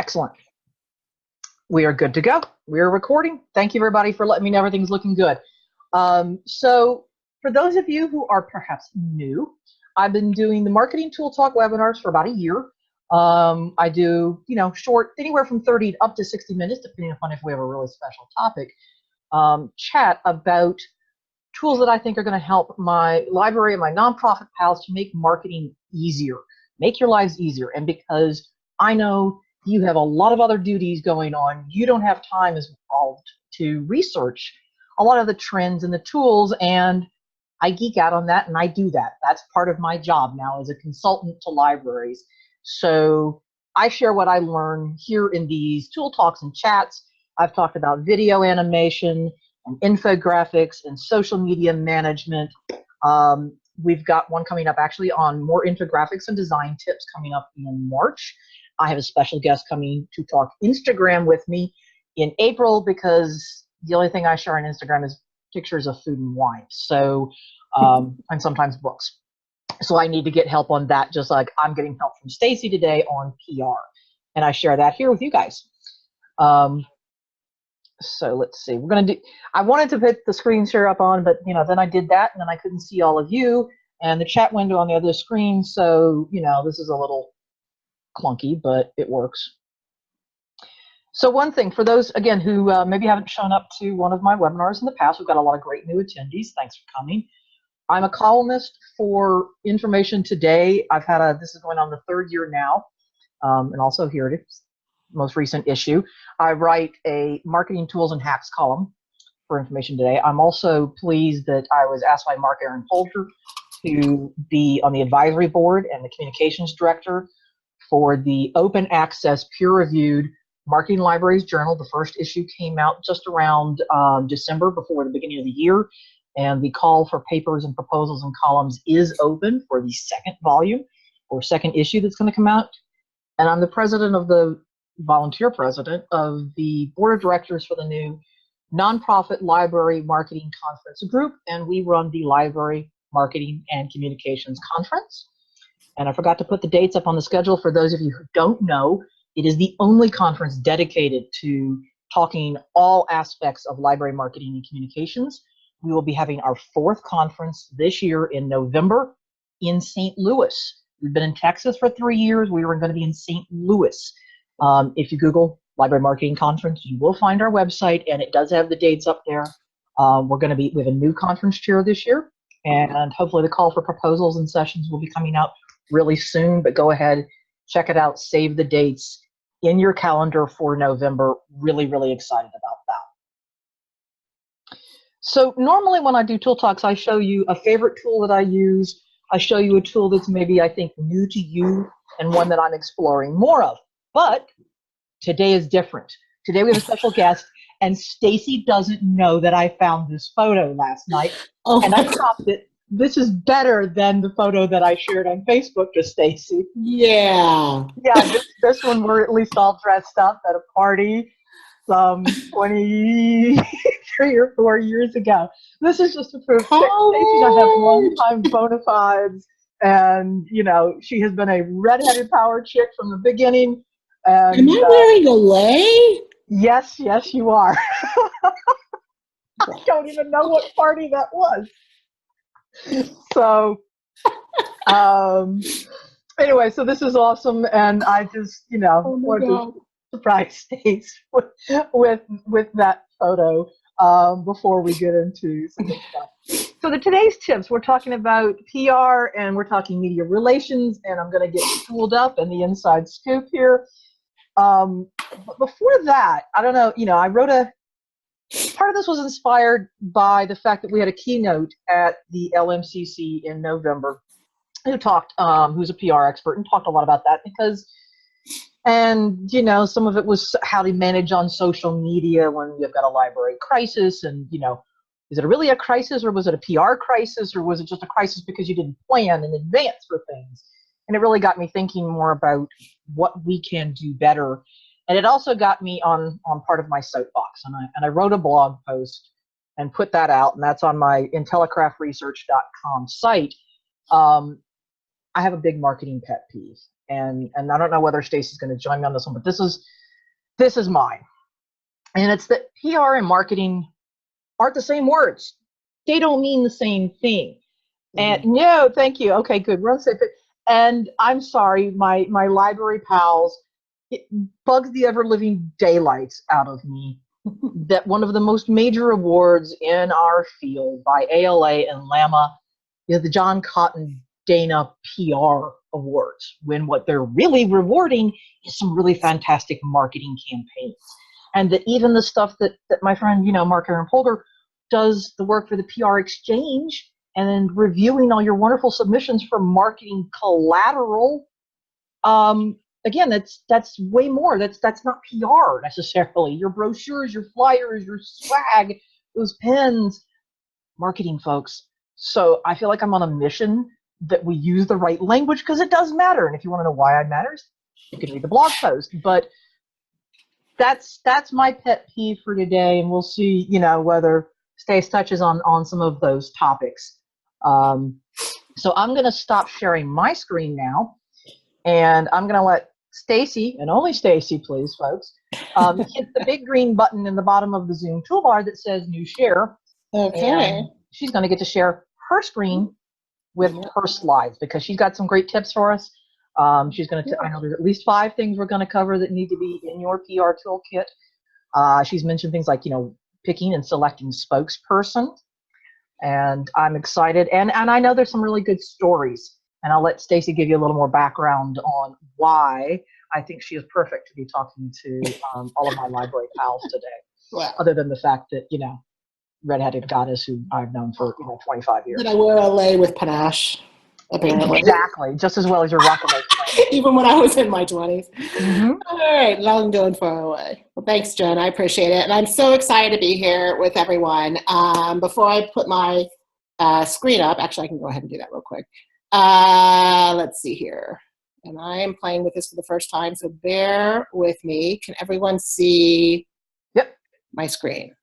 Excellent. We are good to go. We are recording. Thank you, everybody, for letting me know everything's looking good. So for those of you who are perhaps new, I've been doing the Marketing Tool Talk webinars for about a year. I do, short, anywhere from 30 up to 60 minutes, depending upon if we have a really special topic, chat about tools that I think are going to help my library and my nonprofit pals to make marketing easier, make your lives easier. And because I know you have a lot of other duties going on, you don't have time as well to research a lot of the trends and the tools, and I geek out on that, and I do that. That's part of my job now as a consultant to libraries. So I share what I learn here in these tool talks and chats. I've talked about video animation and infographics and social media management. We've got one coming up actually on more infographics and design tips coming up in March. I have a special guest coming to talk Instagram with me in April, because the only thing I share on Instagram is pictures of food and wine. So, and sometimes books. So I need to get help on that, just like I'm getting help from Stacey today on PR. And I share that here with you guys. So let's see, I wanted to put the screen share up on, but then I did that and then I couldn't see all of you and the chat window on the other screen. So, this is a little clunky, but it works. So one thing for those, again, who maybe haven't shown up to one of my webinars in the past, we've got a lot of great new attendees. Thanks for coming. I'm a columnist for Information Today. This is going on the 3rd year now. And also here it is, most recent issue. I write a marketing tools and hacks column for Information Today. I'm also pleased that I was asked by Mark Aaron Polter to be on the advisory board and the communications director for the open access peer-reviewed Marketing Libraries Journal. The first issue came out just around December, before the beginning of the year, and the call for papers and proposals and columns is open for the 2nd volume or 2nd issue that's going to come out. And I'm the volunteer president of the board of directors for the new nonprofit library marketing conference group, and we run the Library Marketing and Communications Conference. And I forgot to put the dates up on the schedule. For those of you who don't know, it is the only conference dedicated to talking all aspects of library marketing and communications. We will be having our 4th conference this year in November in St. Louis. We've been in Texas for 3 years. We were going to be in St. Louis. If you Google Library Marketing Conference, you will find our website, and it does have the dates up there. We have a new conference chair this year, and hopefully the call for proposals and sessions will be coming out really soon, but go ahead, check it out, save the dates in your calendar for November. Really, really excited about that. So normally when I do tool talks, I show you a favorite tool that I use. I show you a tool that's maybe, I think, new to you and one that I'm exploring more of. But today is different. Today we have a special guest, and Stacey doesn't know that I found this photo last night, and I cropped it. This is better than the photo that I shared on Facebook to Stacey. Yeah. Yeah, this one we're at least all dressed up at a party some 23 or 4 years ago. This is just to prove Stacey and I have long-time bona fides, and she has been a redheaded power chick from the beginning. And, am I wearing a lei? Yes, you are. I don't even know what party that was. So, anyway, so this is awesome, and I just, wanted to surprise Stacey with that photo before we get into some stuff. So today's tips, we're talking about PR, and we're talking media relations, and I'm going to get spooled up and the inside scoop here. But before that, I don't know, I wrote part of this was inspired by the fact that we had a keynote at the LMCC in November who's a PR expert, and talked a lot about that some of it was how to manage on social media when you've got a library crisis, and, is it really a crisis, or was it a PR crisis, or was it just a crisis because you didn't plan in advance for things? And it really got me thinking more about what we can do better. And it also got me on part of my soapbox. And I wrote a blog post and put that out, and that's on my IntelliCraftResearch.com site. I have a big marketing pet peeve. And I don't know whether Stacey's going to join me on this one, but this is this is mine. And it's that PR and marketing aren't the same words. They don't mean the same thing. And no, thank you. Okay, good. Run safe. And I'm sorry, my library pals, it bugs the ever living daylights out of me that one of the most major awards in our field by ALA and LAMA is the John Cotton Dana PR Awards, when what they're really rewarding is some really fantastic marketing campaigns. And that even the stuff that my friend, Mark Aaron Polder does the work for the PR Exchange and then reviewing all your wonderful submissions for marketing collateral. Again, that's way more. That's not PR necessarily. Your brochures, your flyers, your swag, those pens, marketing, folks. So I feel like I'm on a mission that we use the right language, because it does matter. And if you want to know why it matters, you can read the blog post. But that's my pet peeve for today, and we'll see, whether Stace touches on some of those topics. So I'm going to stop sharing my screen now, and I'm going to let Stacey, and only Stacey, please, folks, hit the big green button in the bottom of the Zoom toolbar that says New Share. Okay. And she's going to get to share her screen with her slides, because she's got some great tips for us. She's going to, I know there's at least 5 things we're going to cover that need to be in your PR toolkit. She's mentioned things like, picking and selecting spokesperson. And I'm excited. And I know there's some really good stories. And I'll let Stacey give you a little more background on why I think she is perfect to be talking to all of my library pals today. Wow. Other than the fact that, redheaded goddess who I've known for 25 years. Did I wear LA with panache? Apparently. Exactly, just as well as you're rocking those. Even when I was in my 20s. Mm-hmm. All right, long going far away. Well, thanks, Jen. I appreciate it. And I'm so excited to be here with everyone. Before I put my screen up, actually, I can go ahead and do that real quick. Let's see here. And I am playing with this for the first time, so bear with me. Can everyone see my screen?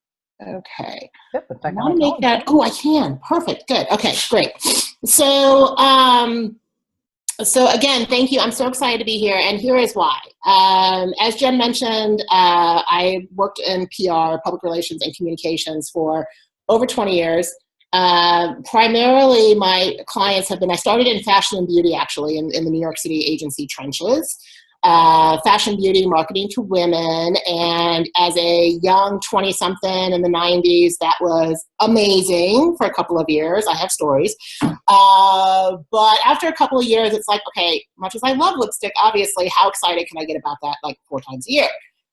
Okay. Yep, I want to make that. Oh, I can. Perfect. Good. Okay, great. So, so again, thank you. I'm so excited to be here, and here is why. As Jen mentioned, I worked in PR, public relations, and communications for over 20 years. Primarily, my clients have been, I started in fashion and beauty, actually, in the New York City agency trenches. Fashion, beauty, marketing to women, and as a young 20-something in the 90s, that was amazing for a couple of years. I have stories. But after a couple of years, it's like, okay, much as I love lipstick, obviously, how excited can I get about that like 4 times a year?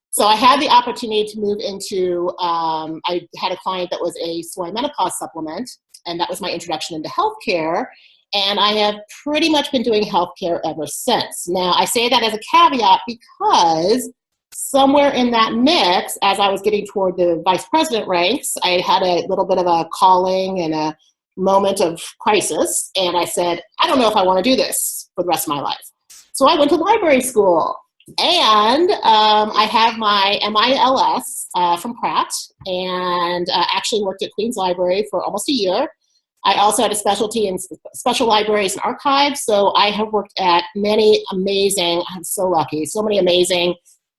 So I had the opportunity to move into, I had a client that was a soy menopause supplement, and that was my introduction into healthcare. And I have pretty much been doing healthcare ever since. Now, I say that as a caveat because somewhere in that mix, as I was getting toward the vice president ranks, I had a little bit of a calling and a moment of crisis. And I said, I don't know if I want to do this for the rest of my life. So I went to library school. And I have my MILS from Pratt, and actually worked at Queens Library for almost a year. I also had a specialty in special libraries and archives, so I have worked at many amazing, I'm so lucky, so many amazing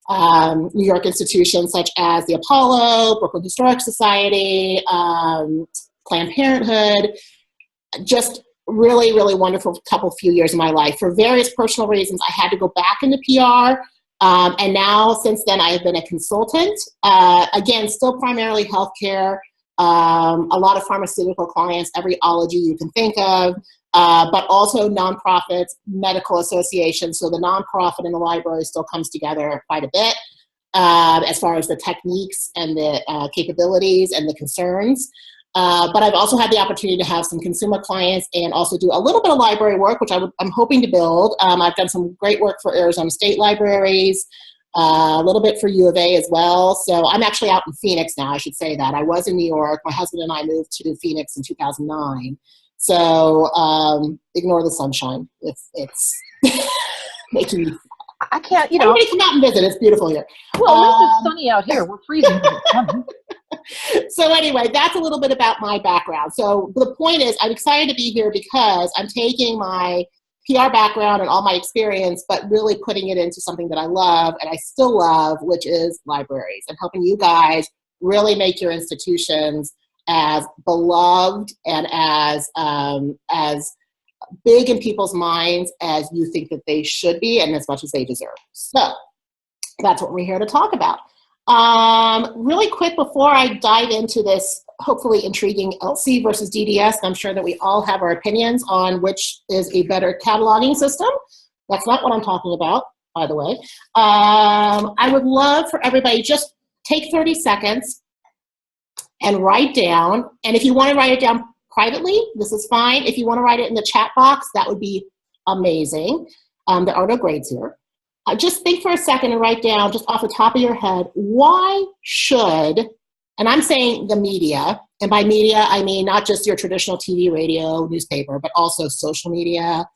New York institutions such as the Apollo, Brooklyn Historic Society, Planned Parenthood, just really, really wonderful few years of my life. For various personal reasons, I had to go back into PR, and now since then I have been a consultant, again, still primarily healthcare, a lot of pharmaceutical clients, every ology you can think of, but also nonprofits, medical associations. So the nonprofit and the library still comes together quite a bit as far as the techniques and the capabilities and the concerns. But I've also had the opportunity to have some consumer clients and also do a little bit of library work, which I'm hoping to build. I've done some great work for Arizona State Libraries, a little bit for U of A as well. So I'm actually out in Phoenix now, I should say that. I was in New York. My husband and I moved to Phoenix in 2009. So ignore the sunshine if it's making you... I can't, Everybody come out and visit. It's beautiful here. Well, at least it's sunny out here. We're freezing. So anyway, that's a little bit about my background. So the point is, I'm excited to be here because I'm taking my PR background and all my experience, but really putting it into something that I love and I still love, which is libraries, and helping you guys really make your institutions as beloved and as big in people's minds as you think that they should be, and as much as they deserve. So that's what we're here to talk about. Really quick before I dive into this hopefully intriguing LC versus DDS, I'm sure that we all have our opinions on which is a better cataloging system. That's not what I'm talking about, by the way. I would love for everybody, just take 30 seconds and write down, and if you want to write it down privately, this is fine. If you want to write it in the chat box, that would be amazing. There are no grades here. Just think for a second and write down, just off the top of your head, why should, and I'm saying the media, and by media, I mean not just your traditional TV, radio, newspaper, but also social media,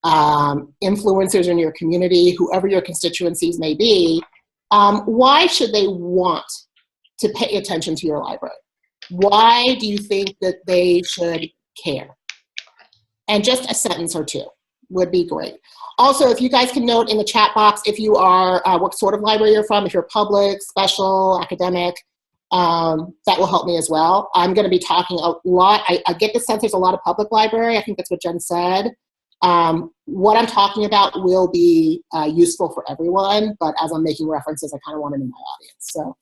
influencers in your community, whoever your constituencies may be, why should they want to pay attention to your library? Why do you think that they should care? And just a sentence or two would be great. Also, if you guys can note in the chat box if you are, what sort of library you're from, if you're public, special, academic, that will help me as well. I'm going to be talking a lot. I get the sense there's a lot of public library. I think that's what Jen said. What I'm talking about will be useful for everyone, but as I'm making references, I kind of want to know my audience. So.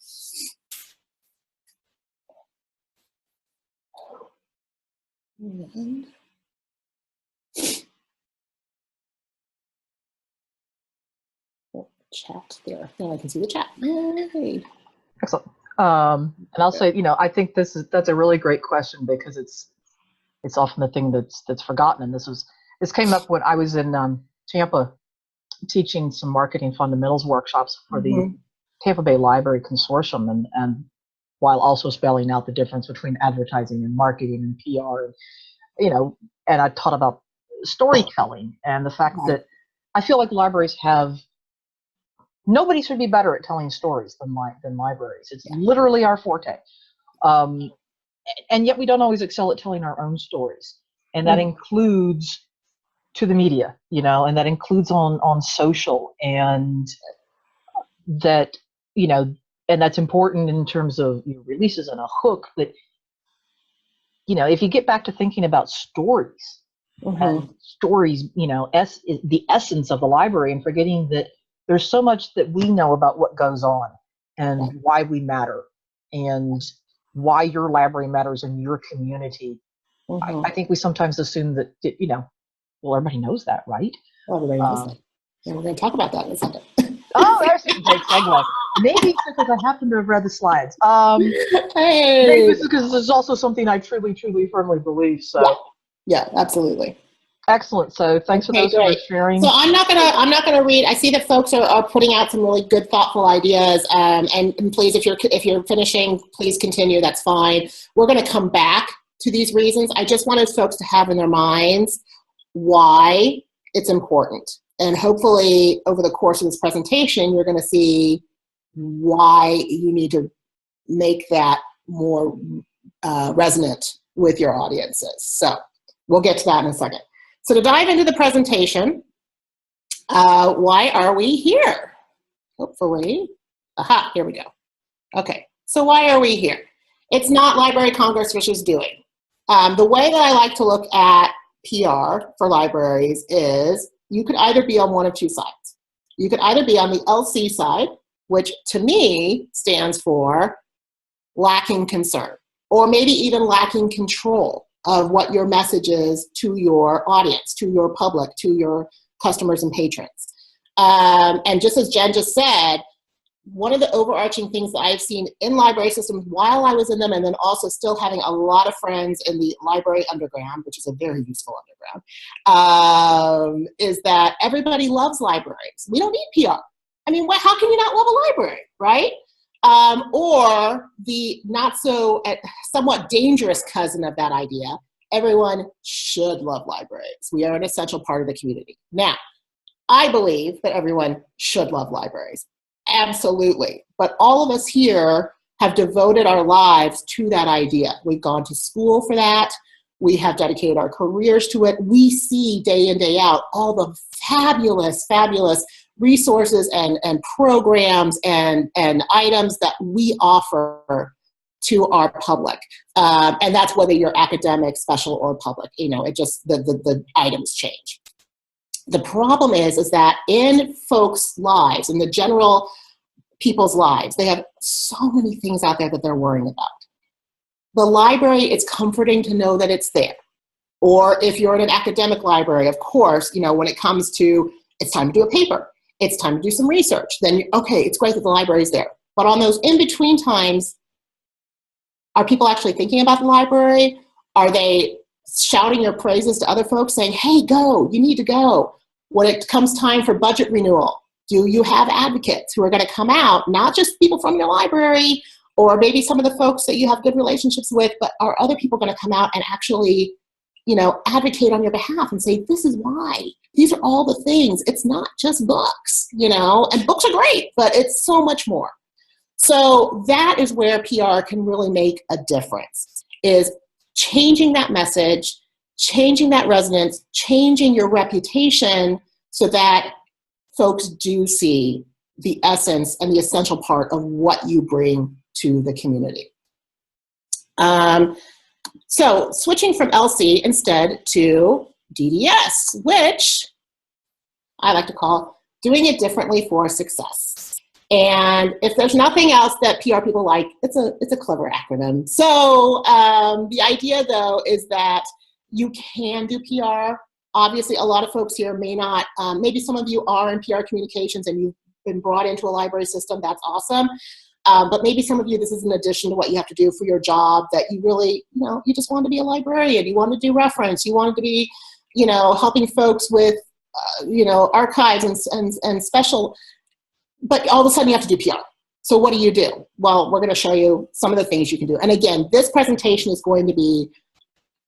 And chat there. Now I can see the chat. Yay. Excellent. And I'll say, I think that's a really great question, because it's often the thing that's forgotten. And this came up when I was in Tampa teaching some marketing fundamentals workshops for the Tampa Bay Library Consortium, and while also spelling out the difference between advertising and marketing and PR, and I taught about storytelling and the fact that I feel like libraries nobody should be better at telling stories than libraries. It's literally our forte. And yet we don't always excel at telling our own stories. And that includes to the media, and that includes on social, and that, and that's important in terms of releases and a hook that, if you get back to thinking about stories, and stories, the essence of the library, and forgetting that there's so much that we know about what goes on and why we matter and why your library matters in your community. I think we sometimes assume that, well, everybody knows that, right? Everybody knows that. And we're going to talk about that in a second. Oh, that's a great segue. Maybe it's because I happen to have read the slides. Hey. Maybe it's because this is also something I truly, truly, firmly believe. So yeah, absolutely. Excellent. So thanks for those who are sharing. So I'm not gonna read. I see that folks are putting out some really good, thoughtful ideas. And please, if you're finishing, please continue. That's fine. We're going to come back to these reasons. I just wanted folks to have in their minds why it's important. And hopefully over the course of this presentation, you're going to see why you need to make that more resonant with your audiences. So we'll get to that in a second. So to dive into the presentation, why are we here? Hopefully, aha, here we go. Okay, so why are we here? It's not Library Congress which is doing. The way that I like to look at PR for libraries is you could either be on one of two sides. You could either be on the LC side, which to me stands for lacking concern, or maybe even lacking control of what your message is to your audience, to your public, to your customers and patrons. And just as Jen just said, one of the overarching things that I've seen in library systems while I was in them, and then also still having a lot of friends in the library underground, which is a very useful underground, is that everybody loves libraries. We don't need PR. I mean, how can you not love a library, right? Or the not so, somewhat dangerous cousin of that idea, everyone should love libraries. We are an essential part of the community. Now, I believe that everyone should love libraries. Absolutely. But all of us here have devoted our lives to that idea. We've gone to school for that. We have dedicated our careers to it. We see day in, day out all the fabulous, fabulous resources and programs and items that we offer to our public. And that's whether you're academic, special, or public. You know, it just, the items change. The problem is that in folks' lives, in the general people's lives, they have so many things out there that they're worrying about. The library, it's comforting to know that it's there. Or if you're in an academic library, of course, you know, when it comes to, it's time to do a paper, it's time to do some research, then, okay, it's great that the library is there. But on those in-between times, are people actually thinking about the library? Are they shouting your praises to other folks saying, hey, go, you need to go? When it comes time for budget renewal, do you have advocates who are going to come out, not just people from your library, or maybe some of the folks that you have good relationships with, but are other people going to come out and actually, you know, advocate on your behalf and say, this is why. These are all the things. It's not just books, you know, and books are great, but it's so much more. So that is where PR can really make a difference, is changing that message, changing that resonance, changing your reputation so that folks do see the essence and the essential part of what you bring to the community. So switching from LC instead to DDS, which I like to call doing it differently for success. And if there's nothing else that PR people like, it's a clever acronym. So the idea, though, is that you can do PR. Obviously, a lot of folks here may not, maybe some of you are in PR communications and you've been brought into a library system. That's awesome. But maybe some of you, this is in addition to what you have to do for your job, that you really, you know, you just want to be a librarian. You want to do reference. You wanted to be, you know, helping folks with, you know, archives and special. But all of a sudden you have to do PR. So what do? Well, we're going to show you some of the things you can do. And again, this presentation is going to be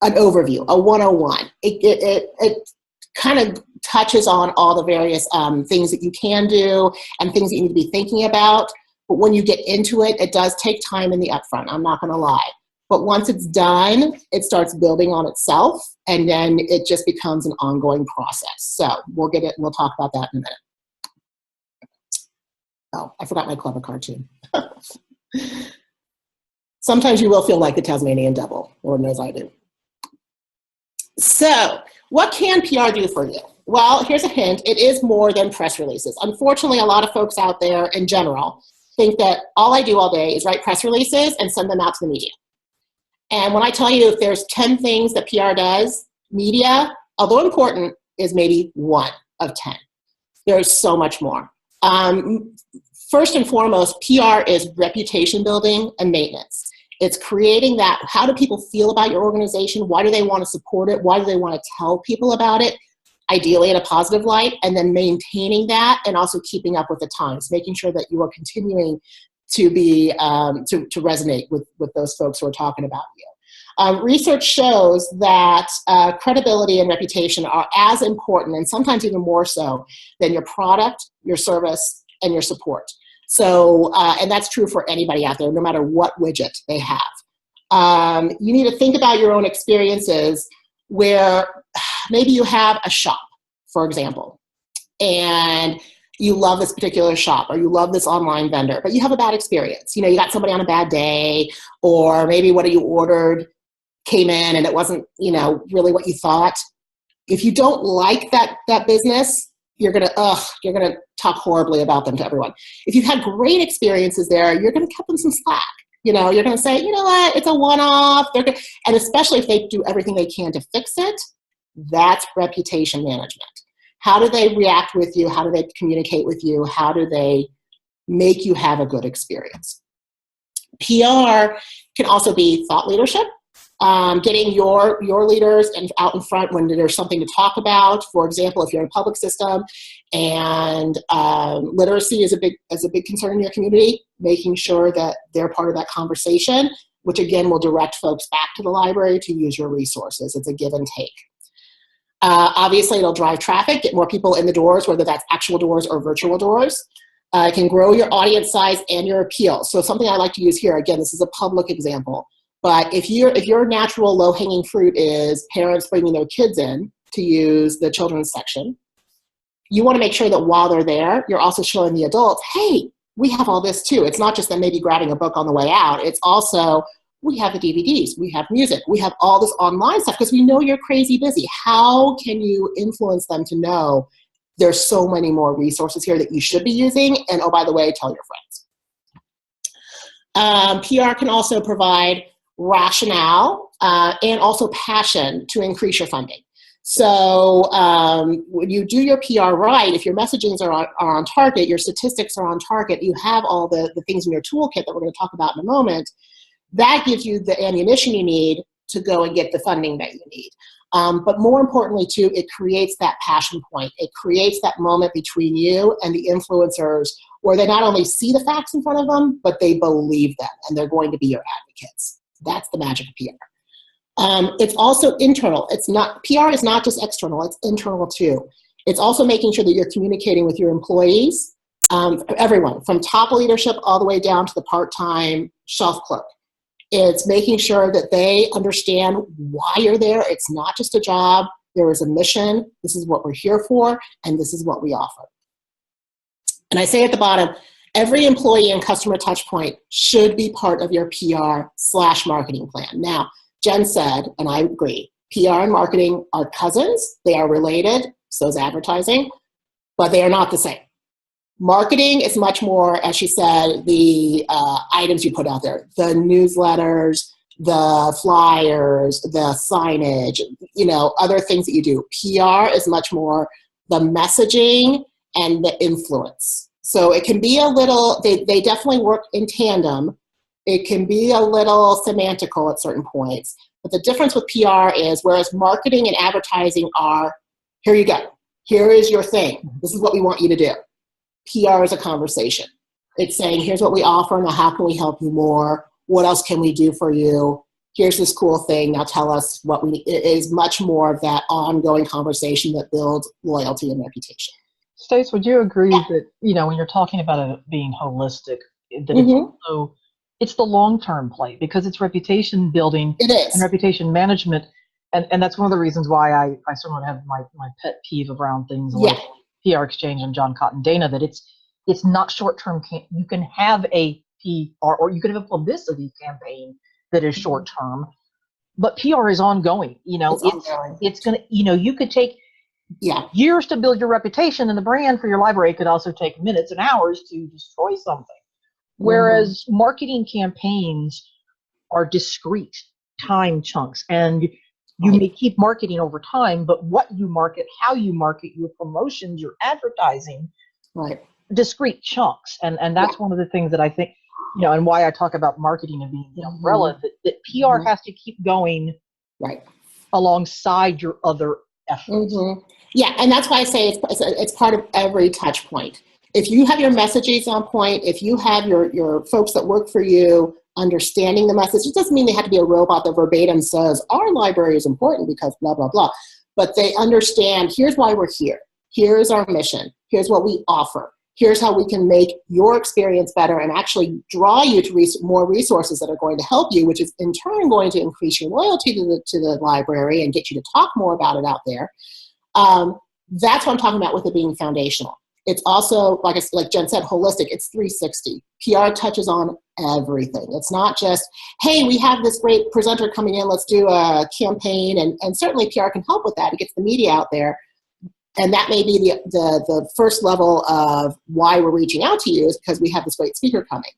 an overview, a 101. It kind of touches on all the various things that you can do and things that you need to be thinking about. But when you get into it, it does take time in the upfront, I'm not going to lie. But once it's done, it starts building on itself, and then it just becomes an ongoing process. So we'll talk about that in a minute. Oh, I forgot my clever cartoon. Sometimes you will feel like the Tasmanian devil, Lord knows I do. So what can PR do for you? Well, here's a hint. It is more than press releases. Unfortunately, a lot of folks out there in general think that all I do all day is write press releases and send them out to the media. And when I tell you if there's 10 things that PR does, media, although important, is maybe 1 of 10. There's so much more. First and foremost, PR is reputation building and maintenance. It's creating that, how do people feel about your organization? Why do they want to support it? Why do they want to tell people about it? Ideally in a positive light, and then maintaining that and also keeping up with the times, making sure that you are continuing to be, to resonate with those folks who are talking about you. Research shows that credibility and reputation are as important, and sometimes even more so, than your product, your service, and your support. So, and that's true for anybody out there, no matter what widget they have. You need to think about your own experiences where maybe you have a shop, for example, and you love this particular shop, or you love this online vendor, but you have a bad experience. You know, you got somebody on a bad day, or maybe what you ordered came in and it wasn't, you know, really what you thought. If you don't like that business, you're gonna talk horribly about them to everyone. If you've had great experiences there, you're gonna cut them some slack. You know, you're gonna say, you know what, it's a one-off. And especially if they do everything they can to fix it, that's reputation management. How do they react with you? How do they communicate with you? How do they make you have a good experience? PR can also be thought leadership. Getting your leaders out in front when there's something to talk about. For example, if you're in a public system and literacy is a big concern in your community, making sure that they're part of that conversation, which again will direct folks back to the library to use your resources. It's a give and take. Obviously, it'll drive traffic, get more people in the doors, whether that's actual doors or virtual doors. It can grow your audience size and your appeal. So something I like to use here, again, this is a public example, But if your natural low-hanging fruit is parents bringing their kids in to use the children's section, you want to make sure that while they're there, you're also showing the adults, hey, we have all this too. It's not just them maybe grabbing a book on the way out. It's also, we have the DVDs, we have music, we have all this online stuff because we know you're crazy busy. How can you influence them to know there's so many more resources here that you should be using? And oh, by the way, tell your friends. PR can also provide rationale and also passion to increase your funding. So when you do your PR right, if your messagings are on target, your statistics are on target, you have all the things in your toolkit that we're going to talk about in a moment, that gives you the ammunition you need to go and get the funding that you need. But more importantly, too, it creates that passion point. It creates that moment between you and the influencers where they not only see the facts in front of them, but they believe them, and they're going to be your advocates. That's the magic of PR. It's also internal. PR is not just external, it's internal too. It's also making sure that you're communicating with your employees, everyone, from top leadership all the way down to the part-time shelf clerk. It's making sure that they understand why you're there. It's not just a job. There is a mission. This is what we're here for, and this is what we offer. And I say at the bottom, every employee and customer touch point should be part of your PR/marketing plan. Now, Jen said, and I agree, PR and marketing are cousins. They are related, so is advertising, but they are not the same. Marketing is much more, as she said, the items you put out there, the newsletters, the flyers, the signage, other things that you do. PR is much more the messaging and the influence. So it can be a little, they definitely work in tandem. It can be a little semantical at certain points. But the difference with PR is, whereas marketing and advertising are, here you go. Here is your thing. This is what we want you to do. PR is a conversation. It's saying, here's what we offer. Now, how can we help you more? What else can we do for you? Here's this cool thing. Now tell us what we need. It is much more of that ongoing conversation that builds loyalty and reputation. Stace, would you agree that, when you're talking about it being holistic, that it's the long-term play, because it's reputation building and reputation management. And that's one of the reasons why I sort of have my pet peeve around things like PR Exchange and John Cotton Dana, that it's not short-term. You can have a PR, or you can have a publicity campaign that is short-term, but PR is ongoing. It's going to, you could take years to build your reputation, and the brand for your library could also take minutes and hours to destroy something. Whereas marketing campaigns are discrete time chunks, and you may keep marketing over time, but what you market, how you market, your promotions, your advertising, discrete chunks. And that's one of the things that I think, and why I talk about marketing and being the umbrella, that PR has to keep going alongside your other efforts. Yeah, and that's why I say it's part of every touch point. If you have your messages on point, if you have your folks that work for you understanding the message, it doesn't mean they have to be a robot that verbatim says, our library is important because blah, blah, blah. But they understand, here's why we're here. Here's our mission. Here's what we offer. Here's how we can make your experience better and actually draw you to more resources that are going to help you, which is in turn going to increase your loyalty to the library and get you to talk more about it out there. That's what I'm talking about with it being foundational. It's also, like Jen said, holistic. It's 360. PR touches on everything. It's not just, hey, we have this great presenter coming in, let's do a campaign. And certainly PR can help with that. It gets the media out there. And that may be the first level of why we're reaching out to you, is because we have this great speaker coming.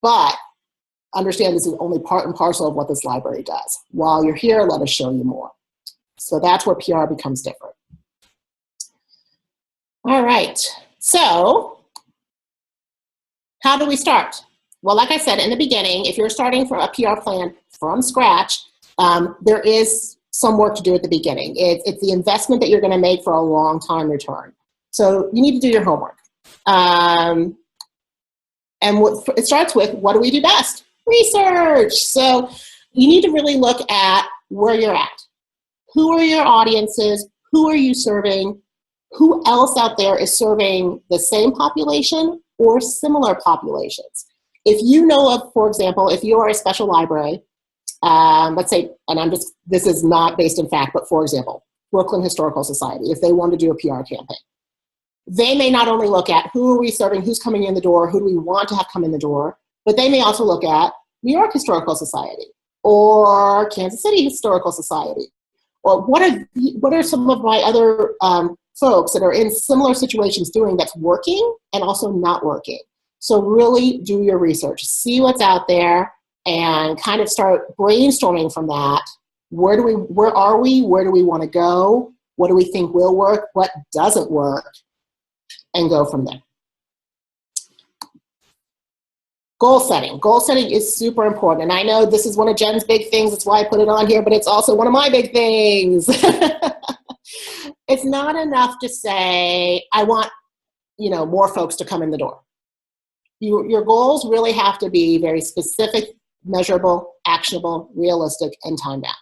But understand this is only part and parcel of what this library does. While you're here, let us show you more. So that's where PR becomes different. All right, so how do we start? Well, like I said in the beginning, if you're starting for a PR plan from scratch, there is some work to do at the beginning. It's the investment that you're going to make for a long time return. So you need to do your homework. And it starts with, what do we do best? Research. So you need to really look at where you're at. Who are your audiences? Who are you serving? Who else out there is serving the same population or similar populations? If you know of, for example, if you are a special library let's say, and this is not based in fact, but for example, Brooklyn Historical Society, if they want to do a PR campaign, they may not only look at who are we serving, who's coming in the door, who do we want to have come in the door, but they may also look at New York Historical Society or Kansas City Historical Society, or what are some of my other folks that are in similar situations doing that's working and also not working. So really do your research, see what's out there, and kind of start brainstorming from that. Where are we? Where do we want to go? What do we think will work? What doesn't work? And go from there. Goal setting. Goal setting is super important. And I know this is one of Jen's big things. That's why I put it on here, but it's also one of my big things. It's not enough to say, I want, more folks to come in the door. Your goals really have to be very specific, measurable, actionable, realistic, and time-bound.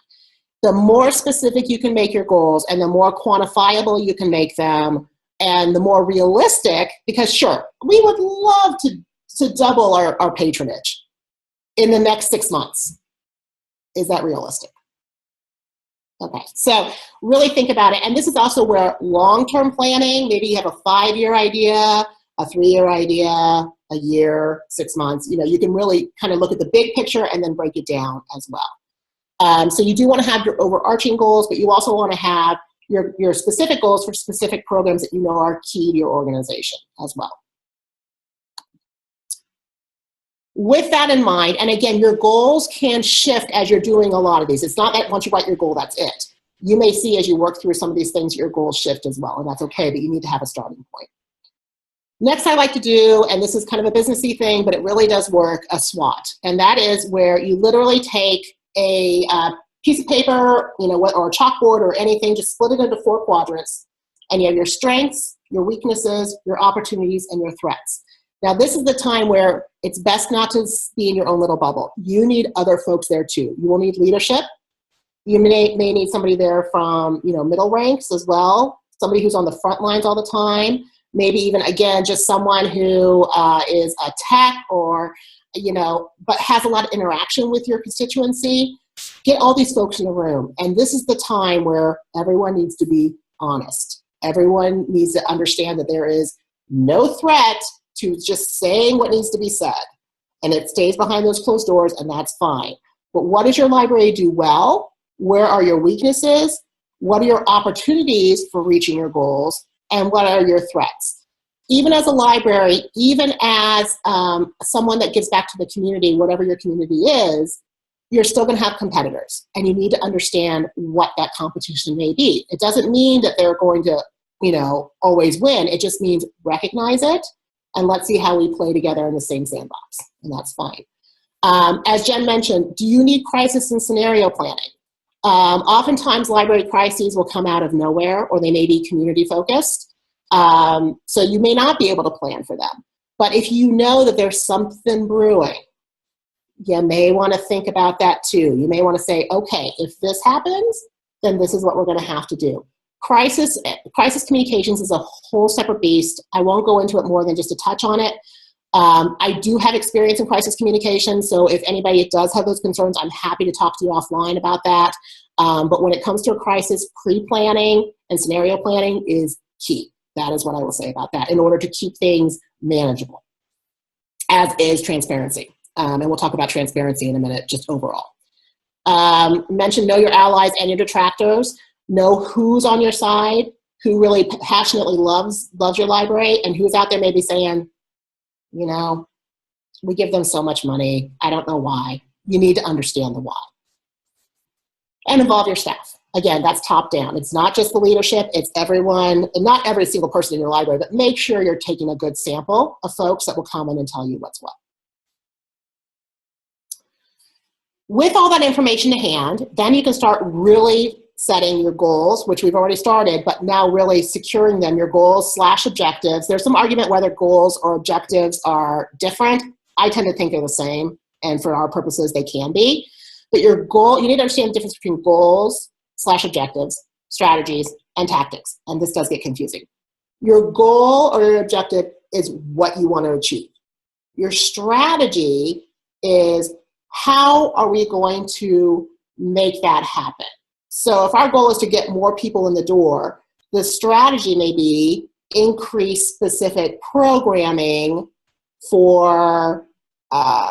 The more specific you can make your goals and the more quantifiable you can make them and the more realistic, because sure, we would love to double our patronage in the next 6 months. Is that realistic? Okay, so really think about it. And this is also where long-term planning, maybe you have a 5-year idea, a 3-year idea, a year, 6 months, you can really kind of look at the big picture and then break it down as well. So you do want to have your overarching goals, but you also want to have your specific goals for specific programs that you know are key to your organization as well. With that in mind, and again, your goals can shift as you're doing a lot of these. It's not that once you write your goal, that's it. You may see as you work through some of these things, your goals shift as well, and that's okay, but you need to have a starting point. Next, I like to do, and this is kind of a businessy thing, but it really does work, a SWOT. And that is where you literally take a piece of paper, or a chalkboard or anything, just split it into 4 quadrants, and you have your strengths, your weaknesses, your opportunities, and your threats. Now, this is the time where it's best not to be in your own little bubble. You need other folks there too. You will need leadership. You may need somebody there from, middle ranks as well, somebody who's on the front lines all the time, maybe even, again, just someone who is a tech or, but has a lot of interaction with your constituency. Get all these folks in the room. And this is the time where everyone needs to be honest. Everyone needs to understand that there is no threat to just saying what needs to be said. And it stays behind those closed doors, and that's fine. But what does your library do well? Where are your weaknesses? What are your opportunities for reaching your goals? And what are your threats? Even as a library, even as someone that gives back to the community, whatever your community is, you're still going to have competitors. And you need to understand what that competition may be. It doesn't mean that they're going to, always win. It just means recognize it. And let's see how we play together in the same sandbox, and that's fine. As Jen mentioned, do you need crisis and scenario planning? Oftentimes, library crises will come out of nowhere, or they may be community focused. So you may not be able to plan for them. But if you know that there's something brewing, you may want to think about that too. You may want to say, okay, if this happens, then this is what we're going to have to do. Crisis communications is a whole separate beast. I won't go into it more than just to touch on it. I do have experience in crisis communication, so if anybody does have those concerns, I'm happy to talk to you offline about that. But when it comes to a crisis, pre-planning and scenario planning is key. That is what I will say about that in order to keep things manageable, as is transparency. And we'll talk about transparency in a minute, just overall. Mention know your allies and your detractors. Know who's on your side, who really passionately loves your library, and who's out there maybe saying, we give them so much money, I don't know why. You need to understand the why. And involve your staff. Again, that's top down. It's not just the leadership, it's everyone, and not every single person in your library, but make sure you're taking a good sample of folks that will come in and tell you what's what. With all that information to hand, then you can start really setting your goals, which we've already started, but now really securing them, your goals / objectives. There's some argument whether goals or objectives are different. I tend to think they're the same, and for our purposes, they can be. But your goal, you need to understand the difference between goals / objectives, strategies, and tactics, and this does get confusing. Your goal or your objective is what you want to achieve. Your strategy is how are we going to make that happen? So if our goal is to get more people in the door, the strategy may be increase specific programming for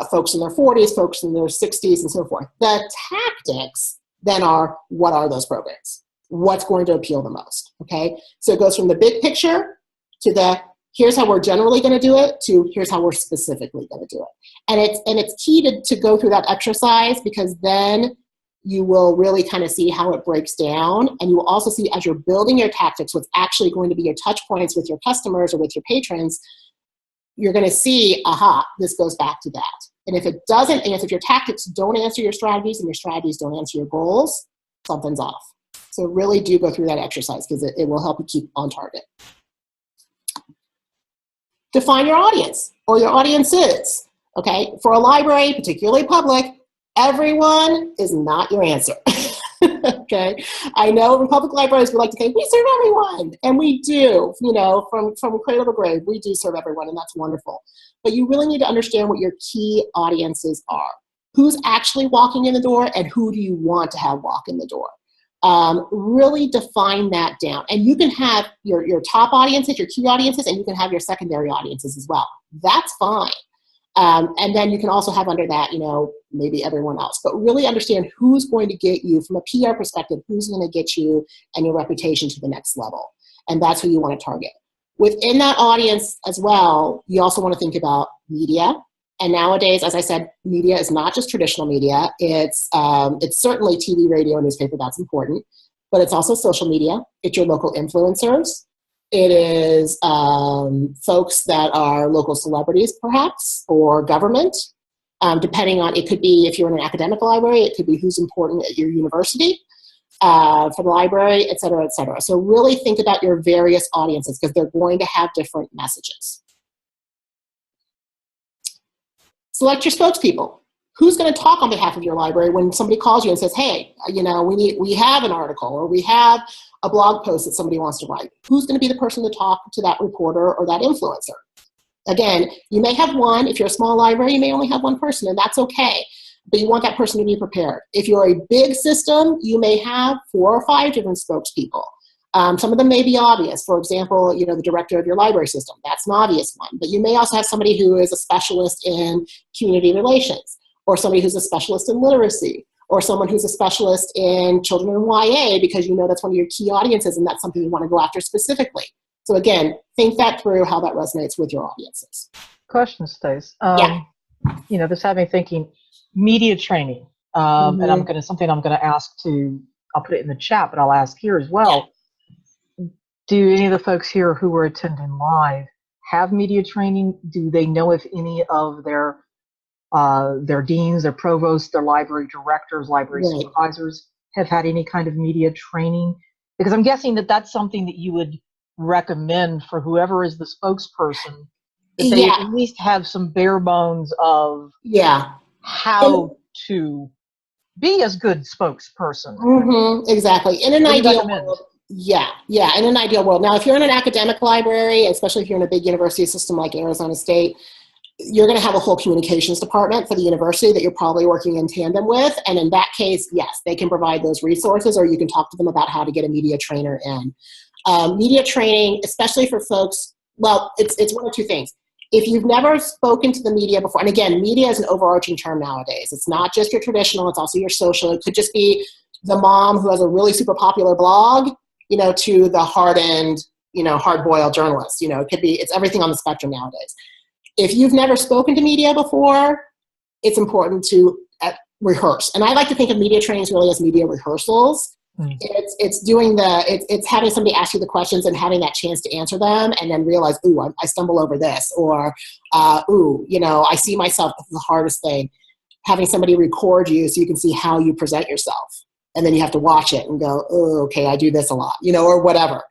folks in their 40s, folks in their 60s, and so forth. The tactics then are, what are those programs? What's going to appeal the most, okay? So it goes from the big picture to the, here's how we're generally going to do it, to here's how we're specifically going to do it. And it's key to go through that exercise, because then you will really kind of see how it breaks down, and you will also see, as you're building your tactics, what's actually going to be your touch points with your customers or with your patrons. You're going to see, aha, this goes back to that. And if it doesn't, and if your tactics don't answer your strategies and your strategies don't answer your goals, something's off. So really do go through that exercise, because it will help you keep on target. Define your audience or your audiences. Okay, for a library, particularly public, everyone is not your answer. Okay, I know in public libraries we like to think we serve everyone, and we do. You know, from cradle to grave, we do serve everyone, and that's wonderful. But you really need to understand what your key audiences are. Who's actually walking in the door, and who do you want to have walk in the door? Really define that down. And you can have your top audiences, your key audiences, and you can have your secondary audiences as well. That's fine. And then you can also have under that, you know, maybe everyone else. But really understand who's going to get you, from a PR perspective, who's going to get you and your reputation to the next level. And that's who you want to target. Within that audience as well, you also want to think about media. And nowadays, as I said, media is not just traditional media. It's certainly TV, radio, newspaper. That's important. But it's also social media. It's your local influencers. It is folks that are local celebrities, perhaps, or government, depending on, it could be, if you're in an academic library, it could be who's important at your university, for the library, et cetera, et cetera. So really think about your various audiences, because they're going to have different messages. Select your spokespeople. Who's going to talk on behalf of your library when somebody calls you and says, hey, you know, we have an article, or we have a blog post that somebody wants to write? Who's going to be the person to talk to that reporter or that influencer? Again, you may have one. If you're a small library, you may only have one person, and that's okay. But you want that person to be prepared. If you're a big system, you may have 4 or 5 different spokespeople. Some of them may be obvious. For example, you know, the director of your library system. That's an obvious one. But you may also have somebody who is a specialist in community relations, or somebody who's a specialist in literacy, or someone who's a specialist in children and YA, because you know that's one of your key audiences and that's something you want to go after specifically. So again, think that through, how that resonates with your audiences. Question, Stace. Yeah. You know, this had me thinking media training. And I'm going to ask I'll put it in the chat, but I'll ask here as well. Yeah. Do any of the folks here who are attending live have media training? Do they know if any of their deans, their provosts, their library directors, library supervisors have had any kind of media training? Because I'm guessing that that's something that you would recommend for whoever is the spokesperson, that they at least have some bare bones of how to be as good spokesperson. Exactly. In an ideal world. In an ideal world. Now, if you're in an academic library, especially if you're in a big university system like Arizona State, you're going to have a whole communications department for the university that you're probably working in tandem with. And in that case, yes, they can provide those resources, or you can talk to them about how to get a media trainer in. Media training, especially for folks, well, it's one of two things. If you've never spoken to the media before, and again, media is an overarching term nowadays. It's not just your traditional, it's also your social. It could just be the mom who has a really super popular blog, you know, to the hardened, you know, hard-boiled journalist. You know, it could be, it's everything on the spectrum nowadays. If you've never spoken to media before, it's important to rehearse. And I like to think of media trainings really as media rehearsals. It's having somebody ask you the questions and having that chance to answer them, and then realize, ooh, I stumble over this, or ooh, you know, I see myself, this is the hardest thing. Having somebody record you so you can see how you present yourself, and then you have to watch it and go, oh, okay, I do this a lot, you know, or whatever.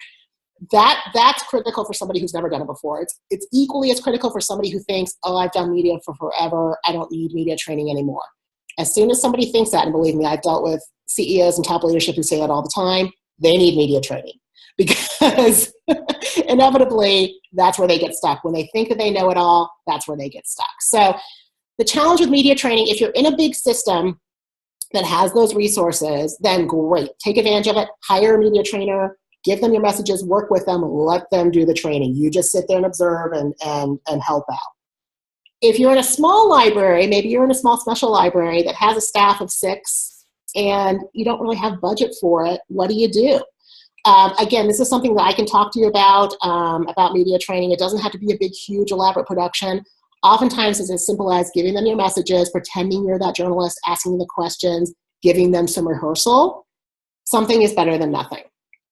That's critical for somebody who's never done it before. It's equally as critical for somebody who thinks, oh, I've done media for forever, I don't need media training anymore. As soon as somebody thinks that, and believe me, I've dealt with CEOs and top leadership who say that all the time, they need media training, because inevitably that's where they get stuck. When they think that they know it all, that's where they get stuck. So The challenge with media training, if you're in a big system that has those resources, then great. Take advantage of it. Hire a media trainer. Give them your messages. Work with them. Let them do the training. You just sit there and observe and help out. If you're in a small library, maybe you're in a small special library that has a staff of 6 and you don't really have budget for it, what do you do? Again, this is something that I can talk to you about media training. It doesn't have to be a big, huge, elaborate production. Oftentimes it's as simple as giving them your messages, pretending you're that journalist, asking the questions, giving them some rehearsal. Something is better than nothing,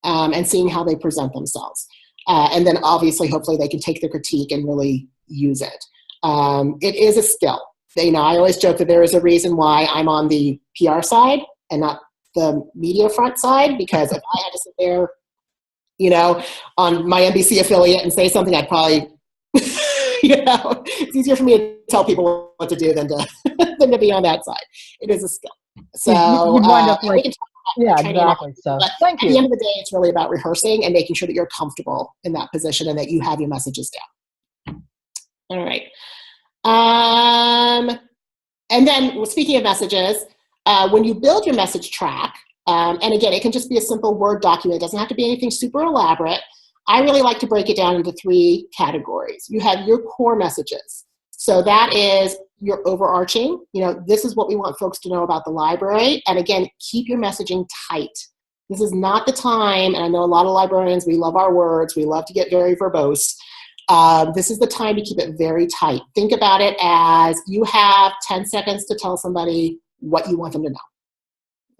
and seeing how they present themselves. And then obviously, hopefully they can take the critique and really use it. It is a skill. I always joke that there is a reason why I'm on the PR side and not the media front side, because if I had to sit there, on my NBC affiliate and say something, I'd probably, it's easier for me to tell people what to do than to be on that side. It is a skill. So you wind up like, yeah, exactly. So thank you. At the end of the day, it's really about rehearsing and making sure that you're comfortable in that position and that you have your messages down. All right. And then speaking of messages, when you build your message track, and again, it can just be a simple Word document. It doesn't have to be anything super elaborate. I really like to break it down into 3 categories. You have your core messages. So that is your overarching, this is what we want folks to know about the library. And again, keep your messaging tight. This is not the time, and I know a lot of librarians, we love our words, we love to get very verbose. This is the time to keep it very tight. Think about it as you have 10 seconds to tell somebody what you want them to know,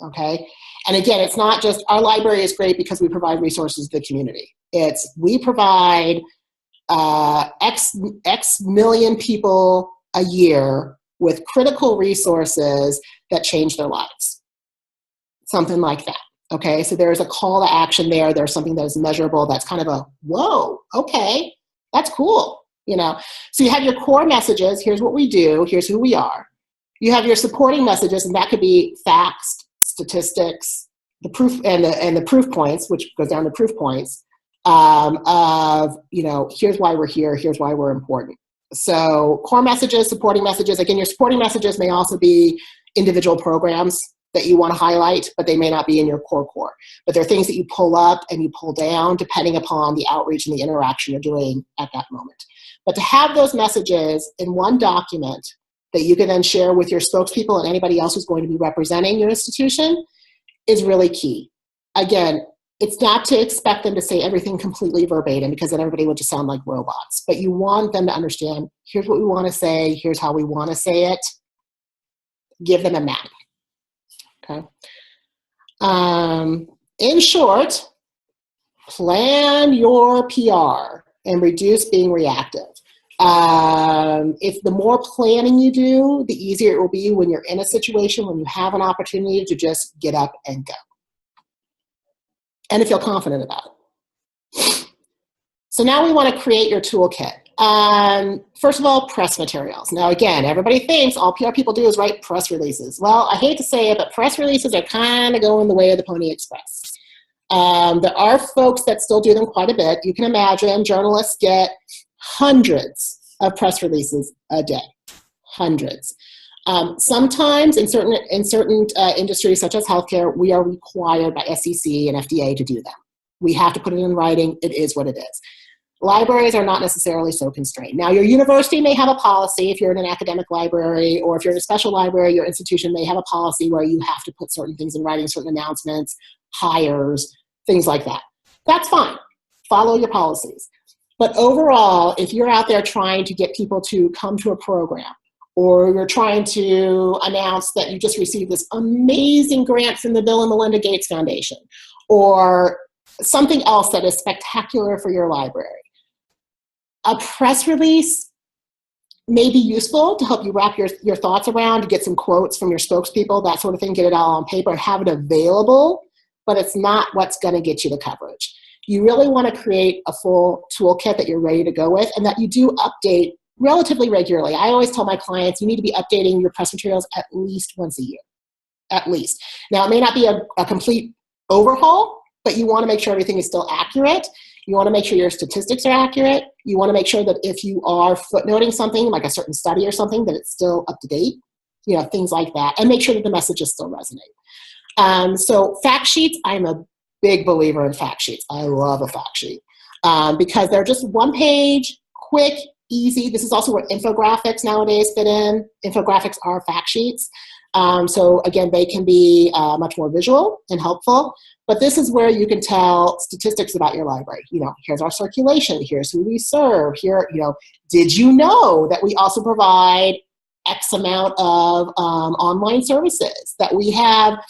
okay? And again, it's not just our library is great because we provide resources to the community. It's we provide X million people a year with critical resources that change their lives. Something like that, okay? So there's a call to action there. There's something that is measurable that's kind of a, whoa, okay, that's cool, So you have your core messages. Here's what we do. Here's who we are. You have your supporting messages, and that could be facts, statistics, the proof, and the proof points, which goes down to proof points of, here's why we're here, here's why we're important. So core messages, supporting messages. Again, your supporting messages may also be individual programs that you want to highlight, but they may not be in your core. But they're things that you pull up and you pull down depending upon the outreach and the interaction you're doing at that moment. But to have those messages in one document that you can then share with your spokespeople and anybody else who's going to be representing your institution is really key. Again, it's not to expect them to say everything completely verbatim, because then everybody would just sound like robots. But you want them to understand, here's what we want to say, here's how we want to say it. Give them a map. Okay. In short, plan your PR and reduce being reactive. If the more planning you do, the easier it will be when you're in a situation, when you have an opportunity to just get up and go. And to feel confident about it. So now we want to create your toolkit. First of all, press materials. Now again, everybody thinks all PR people do is write press releases. Well, I hate to say it, but press releases are kind of going the way of the Pony Express. There are folks that still do them quite a bit. You can imagine journalists get hundreds of press releases a day. Hundreds. Sometimes in certain industries such as healthcare, we are required by SEC and FDA to do them. We have to put it in writing. It is what it is. Libraries are not necessarily so constrained. Now, your university may have a policy if you're in an academic library, or if you're in a special library, your institution may have a policy where you have to put certain things in writing, certain announcements, hires, things like that. That's fine. Follow your policies. But overall, if you're out there trying to get people to come to a program, or you're trying to announce that you just received this amazing grant from the Bill and Melinda Gates Foundation, or something else that is spectacular for your library, a press release may be useful to help you wrap your thoughts around, to get some quotes from your spokespeople, that sort of thing, get it all on paper and have it available, but it's not what's going to get you the coverage. You really want to create a full toolkit that you're ready to go with, and that you do update relatively regularly. I always tell my clients, you need to be updating your press materials at least once a year, at least. Now, it may not be a complete overhaul, but you want to make sure everything is still accurate. You want to make sure your statistics are accurate. You want to make sure that if you are footnoting something, like a certain study or something, that it's still up to date, things like that. And make sure that the messages still resonate. So fact sheets, I'm a big believer in fact sheets. I love a fact sheet because they're just one page, quick, easy. This is also where infographics nowadays fit in. Infographics are fact sheets. So again, they can be much more visual and helpful, but this is where you can tell statistics about your library. Here's our circulation, here's who we serve, here, did you know that we also provide X amount of online services, that we have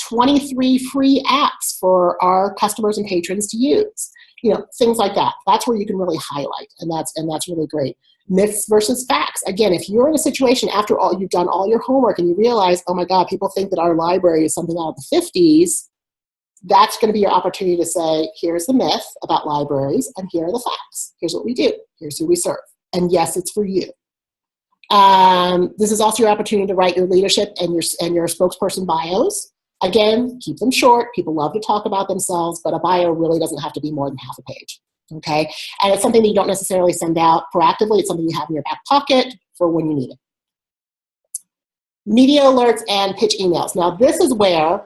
23 free apps for our customers and patrons to use, things like that. That's where you can really highlight, and that's really great. Myths versus facts. Again, if you're in a situation after all, you've done all your homework and you realize, oh my God, people think that our library is something out of the 50s, that's going to be your opportunity to say, here's the myth about libraries and here are the facts. Here's what we do. Here's who we serve. And yes, it's for you. This is also your opportunity to write your leadership and your spokesperson bios. Again, keep them short. People love to talk about themselves, but a bio really doesn't have to be more than half a page. Okay, and it's something that you don't necessarily send out proactively. It's something you have in your back pocket for when you need it. Media alerts and pitch emails. Now, this is where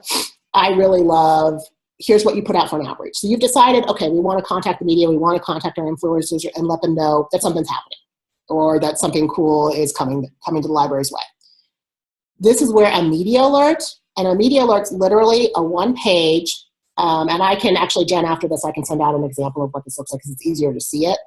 I really love, here's what you put out for an outreach. So you've decided, okay, we want to contact the media, we want to contact our influencers and let them know that something's happening or that something cool is coming to the library's way. This is where a media alert, and a media alert's literally a one-page. And I can actually, Jen, after this, I can send out an example of what this looks like because it's easier to see it.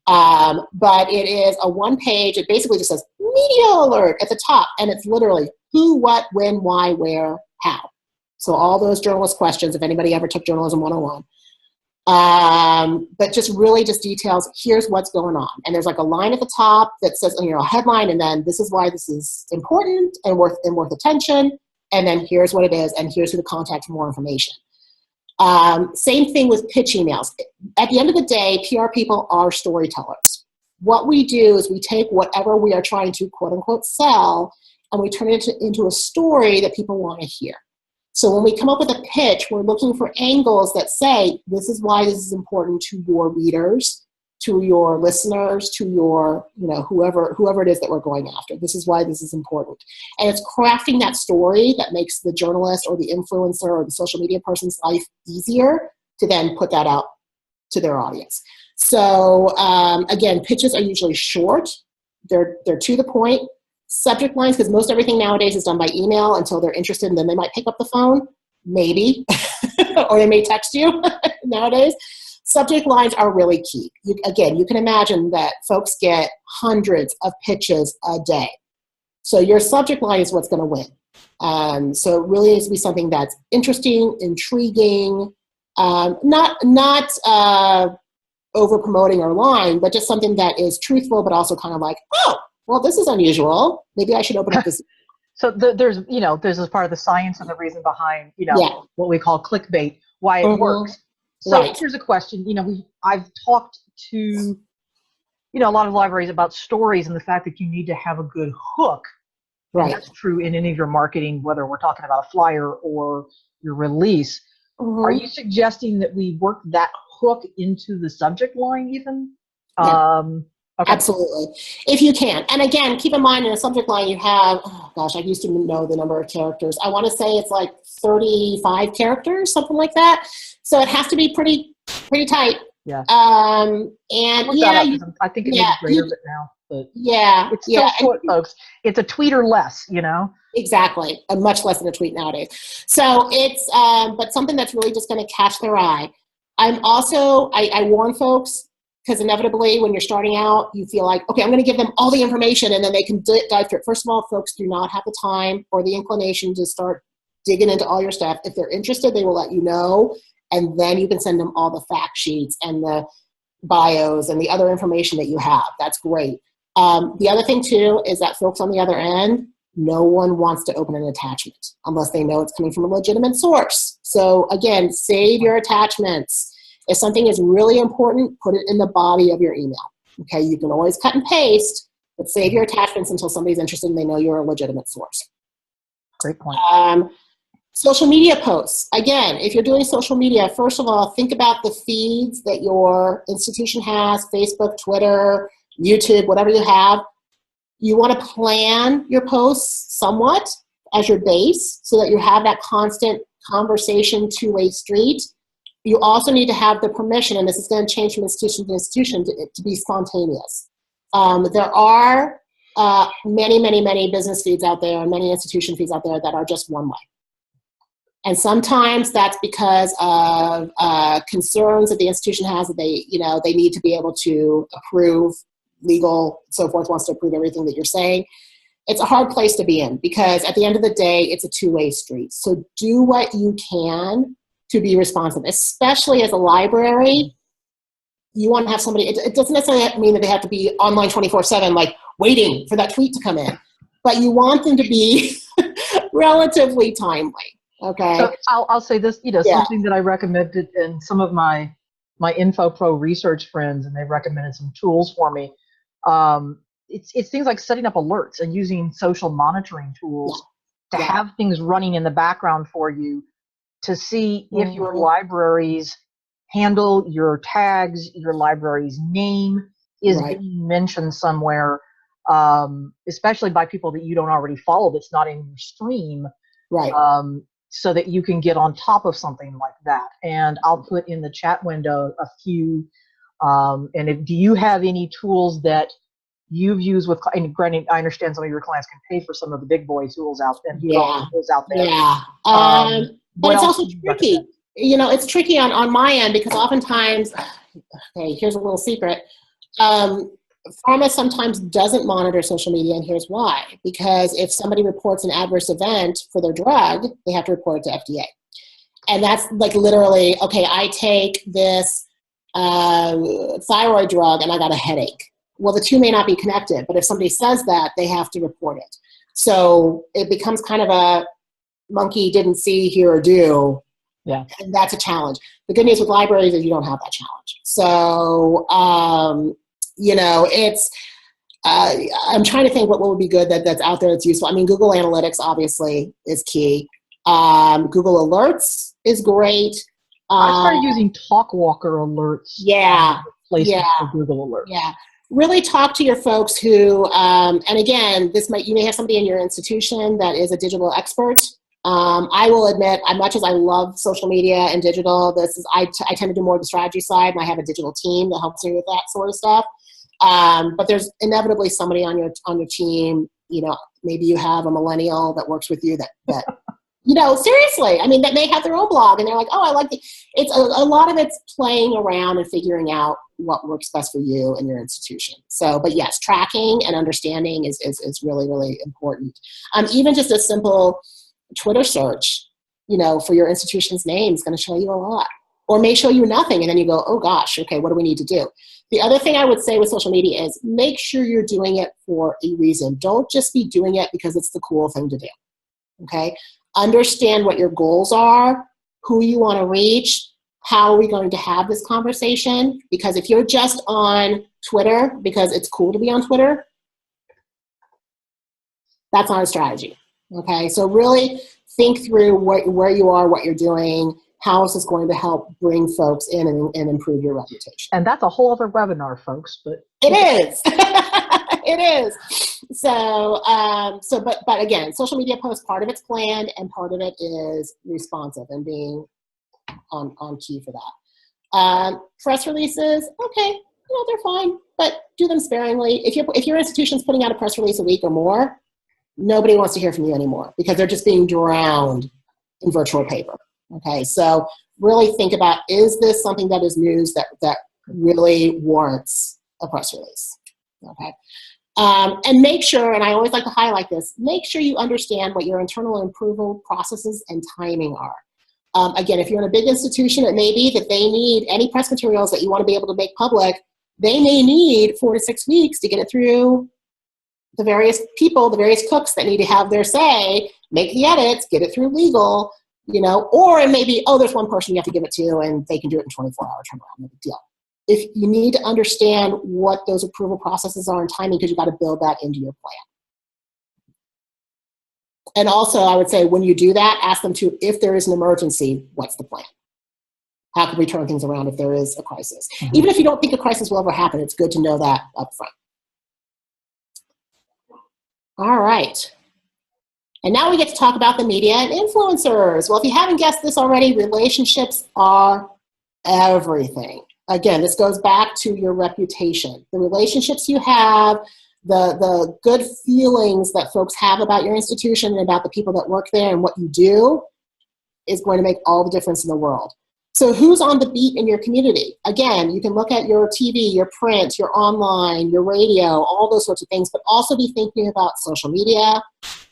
But it is a one page. It basically just says media alert at the top. And it's literally who, what, when, why, where, how. So all those journalist questions, if anybody ever took Journalism 101. But just really just details, here's what's going on. And there's like a line at the top that says, a headline, and then this is why this is important and worth attention. And then here's what it is, and here's who to contact for more information. Same thing with pitch emails. At the end of the day, PR people are storytellers. What we do is we take whatever we are trying to quote unquote sell and we turn it into a story that people want to hear. So when we come up with a pitch, we're looking for angles that say, this is why this is important to your readers, to your listeners, to your, whoever it is that we're going after. This is why this is important. And it's crafting that story that makes the journalist or the influencer or the social media person's life easier to then put that out to their audience. So again, pitches are usually short. They're to the point. Subject lines, because most everything nowadays is done by email until they're interested, and then they might pick up the phone, maybe, or they may text you nowadays. Subject lines are really key. You can imagine that folks get hundreds of pitches a day. So your subject line is what's going to win. So it really needs to be something that's interesting, intriguing, not over-promoting or lying, but just something that is truthful, but also kind of like, oh, well, this is unusual. Maybe I should open up this. So there's this part of the science and the reason behind, what we call clickbait, why it works. So here's a question. I've talked to, a lot of libraries about stories and the fact that you need to have a good hook. Right. And that's true in any of your marketing, whether we're talking about a flyer or your release. Mm-hmm. Are you suggesting that we work that hook into the subject line even? Yeah. Okay. Absolutely. If you can. And again, keep in mind in a subject line you have, I used to know the number of characters. I want to say it's like 35 characters, something like that. So it has to be pretty tight. Yeah. And I think it may be greater now. But it's still short, folks. It's a tweet or less, Exactly. Much less than a tweet nowadays. So it's, but something that's really just going to catch their eye. I'm also, I warn folks, because inevitably when you're starting out, you feel like, okay, I'm going to give them all the information and then they can dive through it. First of all, folks do not have the time or the inclination to start digging into all your stuff. If they're interested, they will let you know. And then you can send them all the fact sheets and the bios and the other information that you have. That's great. The other thing too is that folks on the other end, no one wants to open an attachment unless they know it's coming from a legitimate source. So again, save your attachments. If something is really important, put it in the body of your email. Okay, you can always cut and paste, but save your attachments until somebody's interested and they know you're a legitimate source. Great point. Social media posts. Again, if you're doing social media, first of all, think about the feeds that your institution has, Facebook, Twitter, YouTube, whatever you have. You want to plan your posts somewhat as your base so that you have that constant conversation, two-way street. You also need to have the permission, and this is going to change from institution to institution, to be spontaneous. There are many business feeds out there and many institution feeds out there that are just one way. And sometimes that's because of concerns that the institution has that they need to be able to approve, legal, so forth, wants to approve everything that you're saying. It's a hard place to be in because at the end of the day, it's a two-way street. So do what you can to be responsive, especially as a library. You want to have somebody, it doesn't necessarily mean that they have to be online 24/7, like waiting for that tweet to come in, but you want them to be relatively timely. Okay. So I'll say this, something that I recommended, and some of my InfoPro research friends, and they recommended some tools for me. It's things like setting up alerts and using social monitoring tools to have things running in the background for you to see if your library's handle, your tags, your library's name is being mentioned somewhere, especially by people that you don't already follow that's not in your stream. Right. So that you can get on top of something like that. And I'll put in the chat window a few. Do you have any tools that you've used with, and granted, I understand some of your clients can pay for some of the big boy tools out there. Yeah. But it's also tricky. It's tricky on my end because oftentimes, okay, here's a little secret. Pharma sometimes doesn't monitor social media, and here's why. Because if somebody reports an adverse event for their drug, they have to report it to FDA. And that's like literally, okay, I take this thyroid drug and I got a headache. Well, the two may not be connected, but if somebody says that, they have to report it. So it becomes kind of a monkey didn't see, hear, or do. Yeah. And that's a challenge. The good news with libraries is you don't have that challenge. So, it's, I'm trying to think what would be good that's out there that's useful. I mean, Google Analytics obviously is key. Google Alerts is great. I started using TalkWalker alerts. Yeah. For Google Alerts. Yeah. Really talk to your folks who, and again, you may have somebody in your institution that is a digital expert. I will admit, as much as I love social media and digital, I tend to do more of the strategy side, and I have a digital team that helps me with that sort of stuff. But there's inevitably somebody on your team, maybe you have a millennial that works with you that seriously, I mean, that may have their own blog and they're like, oh, I like it. It's a lot of it's playing around and figuring out what works best for you and your institution. So, but yes, tracking and understanding is really, really important. Even just a simple Twitter search, for your institution's name is going to show you a lot, or may show you nothing. And then you go, oh gosh, okay, what do we need to do? The other thing I would say with social media is make sure you're doing it for a reason. Don't just be doing it because it's the cool thing to do. Okay. Understand what your goals are, who you want to reach, how are we going to have this conversation? Because if you're just on Twitter because it's cool to be on Twitter, that's not a strategy. Okay, so really think through where you are, what you're doing, how is this going to help bring folks in and improve your reputation. And that's a whole other webinar, folks. But it is. It is. So, but again, social media posts, part of it's planned and part of it is responsive and being on key for that. Press releases, okay, they're fine, but do them sparingly. If your institution's putting out a press release a week or more, nobody wants to hear from you anymore because they're just being drowned in virtual paper. Okay, so really think about, is this something that is news that really warrants a press release? Okay. And make sure, and I always like to highlight this, make sure you understand what your internal approval processes and timing are. Again, if you're in a big institution, it may be that they need any press materials that you want to be able to make public, they may need 4 to 6 weeks to get it through the various people, the various cooks that need to have their say, make the edits, get it through legal, or it may be, oh, there's one person you have to give it to and they can do it in 24-hour turnaround, no big deal. If you need to understand what those approval processes are and timing, because you've got to build that into your plan. And also, I would say when you do that, ask them to, if there is an emergency, what's the plan? How can we turn things around if there is a crisis? Mm-hmm. Even if you don't think a crisis will ever happen, it's good to know that up front. All right. And now we get to talk about the media and influencers. Well, if you haven't guessed this already, relationships are everything. Again, this goes back to your reputation. The relationships you have, the good feelings that folks have about your institution and about the people that work there and what you do is going to make all the difference in the world. So who's on the beat in your community? Again, you can look at your TV, your print, your online, your radio, all those sorts of things, but also be thinking about social media,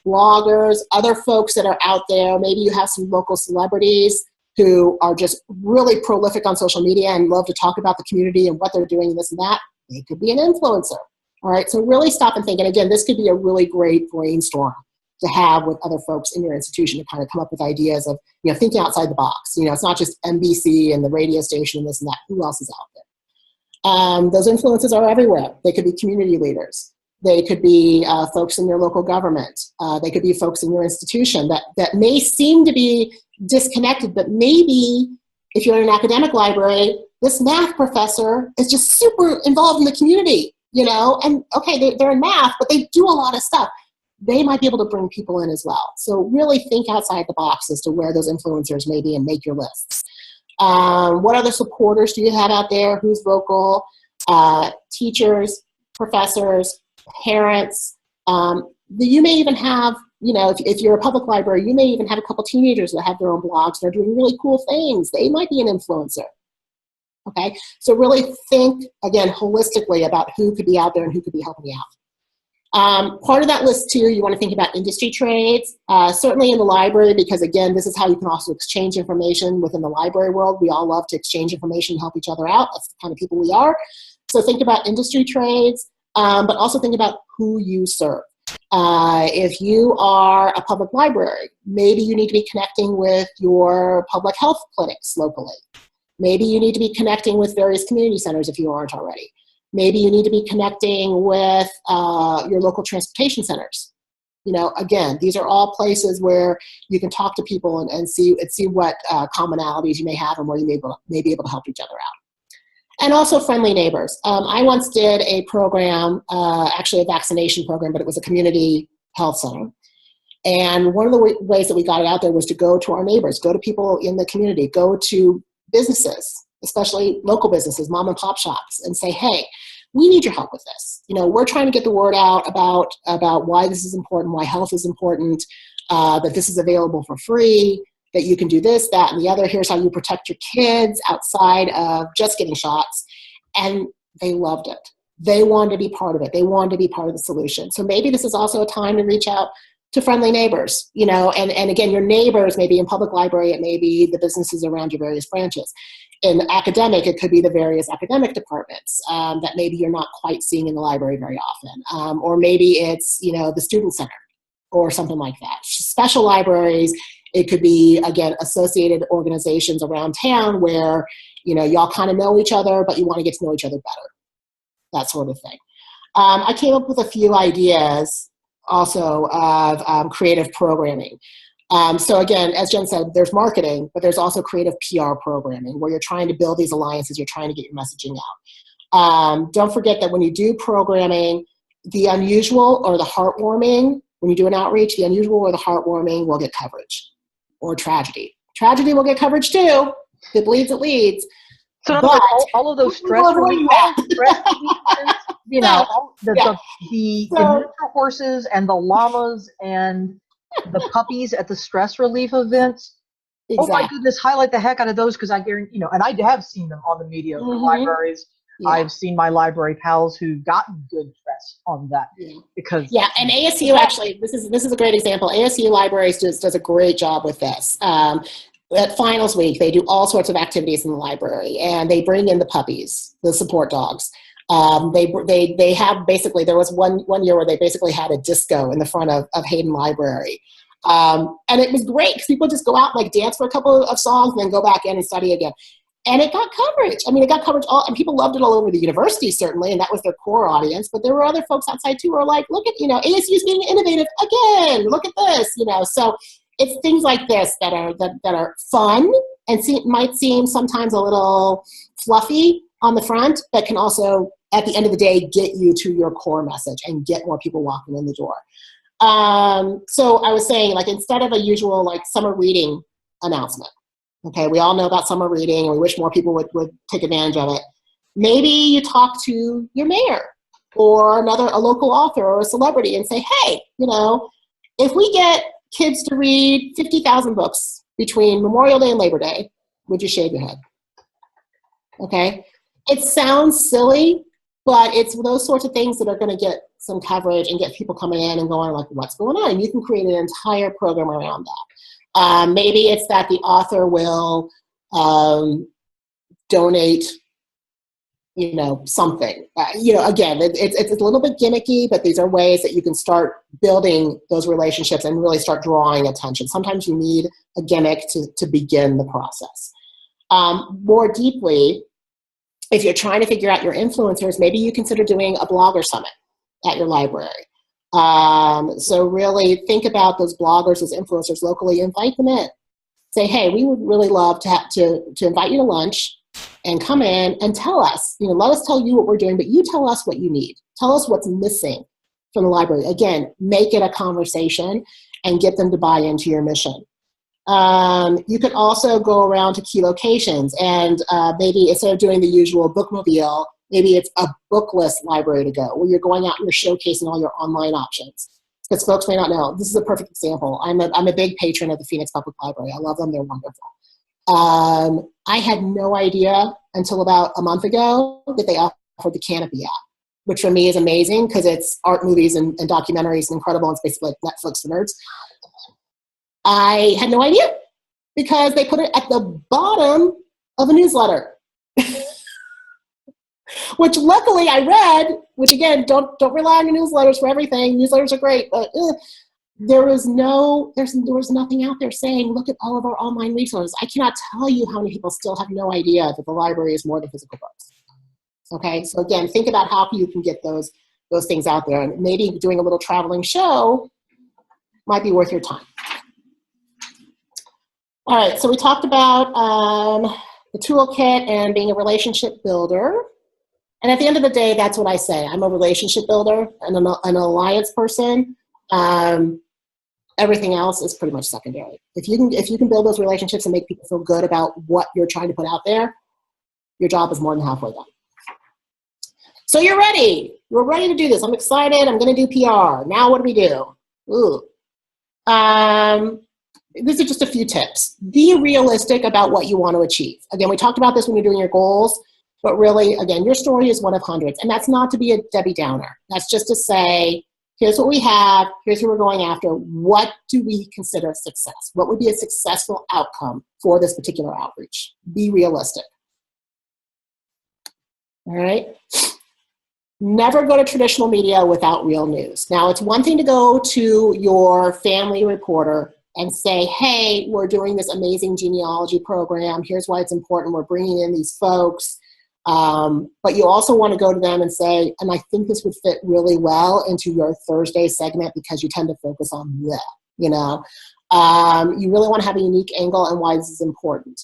bloggers, other folks that are out there. Maybe you have some local celebrities who are just really prolific on social media and love to talk about the community and what they're doing and this and that. They could be an influencer. All right, so really stop and think. And again, this could be a really great brainstorm to have with other folks in your institution to kind of come up with ideas of, thinking outside the box. It's not just NBC and the radio station and this and that. Who else is out there? Those influences are everywhere. They could be community leaders. They could be folks in your local government. They could be folks in your institution that may seem to be disconnected, but maybe if you're in an academic library, this math professor is just super involved in the community, and okay, they're in math, but they do a lot of stuff. They might be able to bring people in as well. So really think outside the box as to where those influencers may be and make your lists. What other supporters do you have out there? Who's vocal? Teachers, professors, parents. You may even have, if you're a public library, you may even have a couple teenagers that have their own blogs. They're doing really cool things. They might be an influencer. Okay, so really think, again, holistically about who could be out there and who could be helping you out. Part of that list too, you want to think about industry trades, certainly in the library, because again, this is how you can also exchange information within the library world. We all love to exchange information and help each other out. That's the kind of people we are. So think about industry trades, but also think about who you serve. If you are a public library, maybe you need to be connecting with your public health clinics locally. Maybe you need to be connecting with various community centers if you aren't already. Maybe you need to be connecting with your local transportation centers. Again, these are all places where you can talk to people and see what commonalities you may have and where you may be able to help each other out. And also friendly neighbors. I once did a program, actually a vaccination program, but it was a community health center. And one of the ways that we got it out there was to go to our neighbors, go to people in the community, go to businesses, especially local businesses, mom and pop shops, and say, hey, we need your help with this. We're trying to get the word out about why this is important, why health is important, that this is available for free, that you can do this, that, and the other. Here's how you protect your kids outside of just getting shots. And they loved it. They wanted to be part of it. They wanted to be part of the solution. So maybe this is also a time to reach out to friendly neighbors, and again, your neighbors may be in public library, it may be the businesses around your various branches. In academic, it could be the various academic departments that maybe you're not quite seeing in the library very often. Or maybe it's, the student center or something like that. Special libraries, it could be, again, associated organizations around town where, y'all kind of know each other, but you want to get to know each other better. That sort of thing. I came up with a few ideas also of creative programming. So again, as Jen said, there's marketing, but there's also creative PR programming where you're trying to build these alliances, you're trying to get your messaging out. Don't forget that when you do programming, the unusual or the heartwarming, when you do an outreach, the unusual or the heartwarming will get coverage. Or tragedy. Tragedy will get coverage too. If it bleeds, it leads. So but all of those stress relief, the miniature horses and the llamas and the puppies at the stress relief events. Exactly. Oh my goodness, highlight the heck out of those, because I guarantee, and I have seen them on the media for libraries. Yeah. I've seen my library pals who've gotten good press on that because and ASU actually, this is a great example. ASU Libraries does a great job with this. At finals week, they do all sorts of activities in the library, and they bring in the puppies, the support dogs. They have basically, there was one year where they basically had a disco in the front of Hayden Library. And it was great because people just go out and dance for a couple of songs and then go back in and study again. And it got coverage. I mean, it got coverage and people loved it all over the university, certainly, and that was their core audience. But there were other folks outside too who were like, look at, ASU's being innovative again. Look at this, So it's things like this that are fun and might seem sometimes a little fluffy on the front, but can also, at the end of the day, get you to your core message and get more people walking in the door. So I was saying, like, instead of a usual like summer reading announcement, okay, we all know about summer reading and we wish more people would take advantage of it. Maybe you talk to your mayor or a local author or a celebrity and say, hey, if we get kids to read 50,000 books between Memorial Day and Labor Day, would you shave your head? Okay. It sounds silly, but it's those sorts of things that are going to get some coverage and get people coming in and going like, what's going on? And you can create an entire program around that. Maybe it's that the author will donate, something. Again, it's a little bit gimmicky, but these are ways that you can start building those relationships and really start drawing attention. Sometimes you need a gimmick to begin the process. More deeply, if you're trying to figure out your influencers, maybe you consider doing a blogger summit at your library. So really think about those bloggers as influencers locally, invite them in. Say, hey, we would really love to invite you to lunch and come in and tell us, let us tell you what we're doing, but you tell us what you need. Tell us what's missing from the library. Again, make it a conversation and get them to buy into your mission. You could also go around to key locations and maybe instead of doing the usual bookmobile, maybe it's a bookless library to go where you're going out and you're showcasing all your online options. Because folks may not know, this is a perfect example. I'm a big patron of the Phoenix Public Library. I love them, they're wonderful. I had no idea until about a month ago that they offered the Canopy app, which for me is amazing because it's art, movies, and documentaries and incredible. It's basically like Netflix for nerds. I had no idea because they put it at the bottom of a newsletter, which luckily I read, which again, don't rely on your newsletters for everything. Newsletters are great, but there was nothing out there saying, look at all of our online resources. I cannot tell you how many people still have no idea that the library is more than physical books. Okay, so again, think about how you can get those things out there, and maybe doing a little traveling show might be worth your time. All right, so we talked about the toolkit and being a relationship builder. And at the end of the day, that's what I say. I'm a relationship builder and an alliance person. Everything else is pretty much secondary. If you can build those relationships and make people feel good about what you're trying to put out there, your job is more than halfway done. So you're ready. We're ready to do this. I'm excited. I'm going to do PR. Now what do we do? Ooh. These are just a few tips. Be realistic about what you want to achieve. Again, we talked about this when you're doing your goals, but really, again, your story is one of hundreds. And that's not to be a Debbie Downer. That's just to say, here's what we have, here's what we're going after. What do we consider success? What would be a successful outcome for this particular outreach? Be realistic. All right? Never go to traditional media without real news. Now, it's one thing to go to your family reporter and say, hey, we're doing this amazing genealogy program. Here's why it's important. We're bringing in these folks. But you also want to go to them and say, and I think this would fit really well into your Thursday segment because you tend to focus on that, you really want to have a unique angle and why this is important.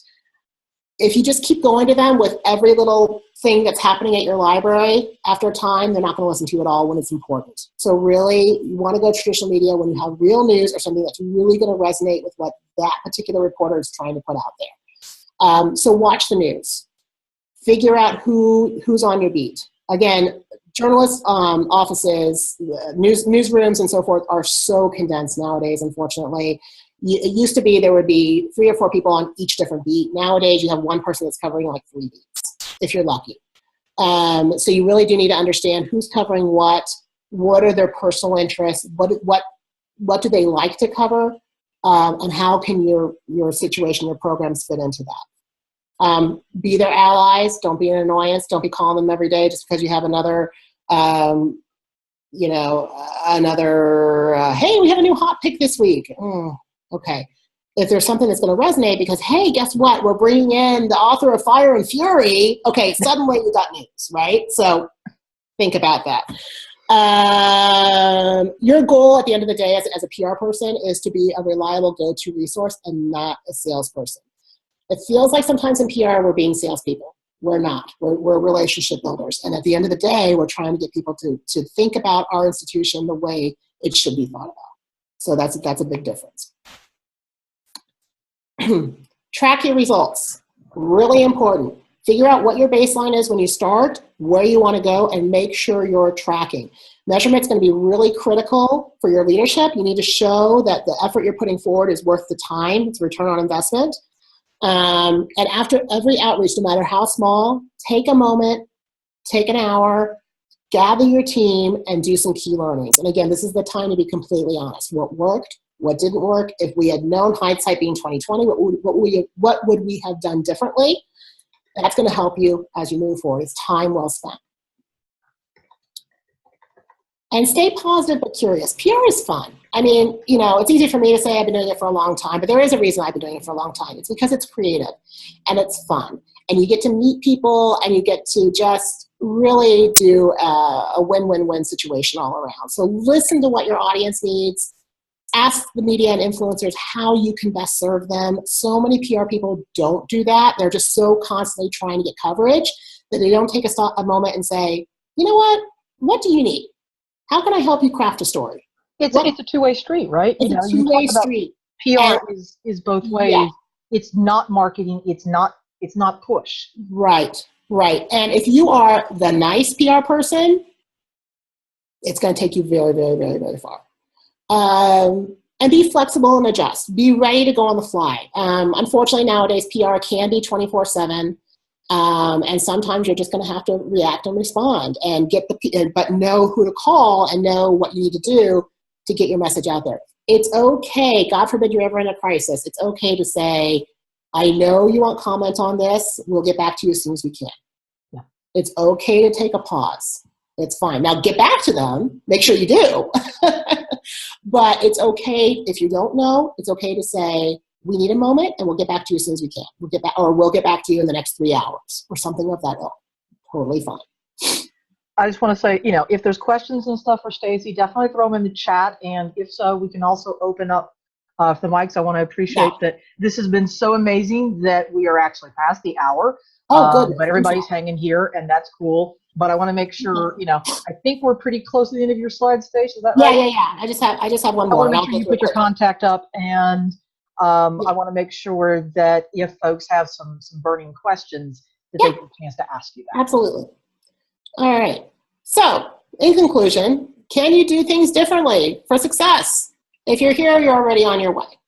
If you just keep going to them with every little thing that's happening at your library, after a time, they're not going to listen to you at all when it's important. So really, you want to go to traditional media when you have real news or something that's really going to resonate with what that particular reporter is trying to put out there. So watch the news. Figure out who's on your beat. Again, journalists' offices, newsrooms, and so forth are so condensed nowadays, unfortunately. It used to be there would be 3 or 4 people on each different beat. Nowadays, you have one person that's covering like 3 beats, if you're lucky. So you really do need to understand who's covering what are their personal interests, what do they like to cover, and how can your situation, your programs fit into that. Be their allies. Don't be an annoyance. Don't be calling them every day just because you have another, hey, we have a new hot pick this week. Okay. if there's something that's going to resonate, because, hey, guess what? We're bringing in the author of Fire and Fury. Okay, suddenly you got news, right? So think about that. Your goal at the end of the day as a PR person is to be a reliable go-to resource and not a salesperson. It feels like sometimes in PR we're being salespeople. We're not. We're relationship builders. And at the end of the day, we're trying to get people to think about our institution the way it should be thought about. So that's a big difference. Track your results. Really important. Figure out what your baseline is when you start, where you want to go, and make sure you're tracking. Measurement's going to be really critical for your leadership. You need to show that the effort you're putting forward is worth the time. It's return on investment. And after every outreach, no matter how small, take a moment, take an hour, gather your team, and do some key learnings. And again, this is the time to be completely honest. What worked? What didn't work? If we had known, hindsight being 2020, what would we have done differently? That's going to help you as you move forward. It's time well spent. And stay positive but curious. PR is fun. I mean, you know, it's easy for me to say I've been doing it for a long time, but there is a reason I've been doing it for a long time. It's because it's creative and it's fun. And you get to meet people and you get to just really do a win-win-win situation all around. So listen to what your audience needs. Ask the media and influencers how you can best serve them. So many PR people don't do that. They're just so constantly trying to get coverage that they don't take a moment and say, you know what? What do you need? How can I help you craft a story? It's a two-way street, right? It's a two-way street. PR is both ways. Yeah. It's not marketing. It's not push. Right. And if you are the nice PR person, it's going to take you very, very, very, very far. And be flexible and adjust. Be ready to go on the fly. Unfortunately, nowadays, PR can be 24/7. And sometimes you're just going to have to react and respond and but know who to call and know what you need to do to get your message out there. It's okay. God forbid you're ever in a crisis. It's okay to say, I know you want comment on this. We'll get back to you as soon as we can. Yeah. It's okay to take a pause. It's fine. Now get back to them. Make sure you do. But it's okay if you don't know. It's okay to say, we need a moment and we'll get back to you as soon as we can. We'll get back to you in the next 3 hours or something of that ilk. Totally fine. I just want to say, you know, if there's questions and stuff for Stacey, definitely throw them in the chat. And if so, we can also open up the mics. I want to appreciate that this has been so amazing that we are actually past the hour. Oh, good. But everybody's hanging here, and that's cool. But I want to make sure, you know, I think we're pretty close to the end of your slide, Stacey. Is that right? Yeah. I just have one more. I want to make sure you put your contact up, and I want to make sure that if folks have some burning questions, that they get a chance to ask you that. Absolutely. All right. So, in conclusion, can you do things differently for success? If you're here, you're already on your way.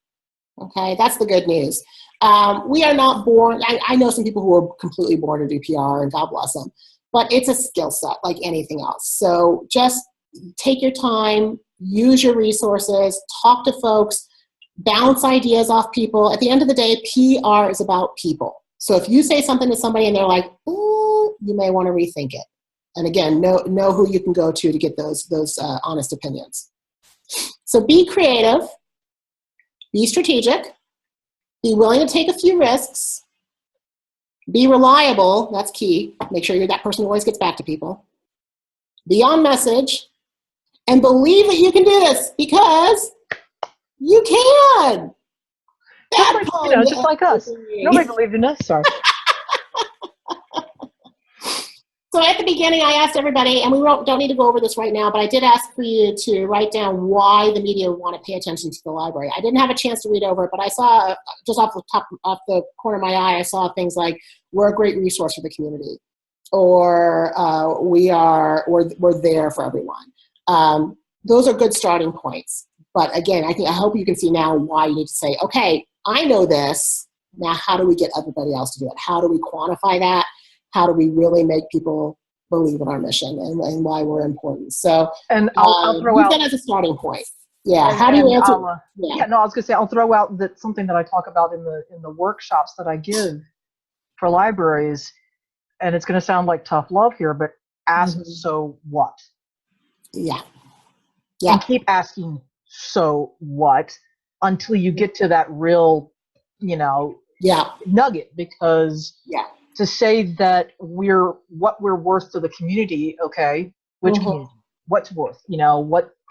Okay, that's the good news. We are not born. I know some people who are completely born to do PR, and God bless them. But it's a skill set like anything else. So just take your time, use your resources, talk to folks, bounce ideas off people. At the end of the day, PR is about people. So if you say something to somebody and they're like, ooh, you may want to rethink it. And again, know who you can go to get those honest opinions. So be creative, be strategic, be willing to take a few risks, be reliable, that's key. Make sure you're that person who always gets back to people. Be on message, and believe that you can do this because you can. Just like us. Nobody believed in us. Sorry. So at the beginning, I asked everybody, and we don't need to go over this right now, but I did ask for you to write down why the media would want to pay attention to the library. I didn't have a chance to read over it, but I saw, just off the corner of my eye, I saw things like, we're a great resource for the community, or we're there for everyone. Those are good starting points. But again, I hope you can see now why you need to say, okay, I know this. Now, how do we get everybody else to do it? How do we quantify that? How do we really make people believe in our mission and why we're important? So, and I'll throw out that as a starting point. Yeah. How do you answer? I was gonna say I'll throw out that something that I talk about in the workshops that I give for libraries, and it's gonna sound like tough love here, but ask so what? Yeah. And keep asking so what until you get to that real, nugget, because to say that what we're worth to the community, okay, which community? What's worth?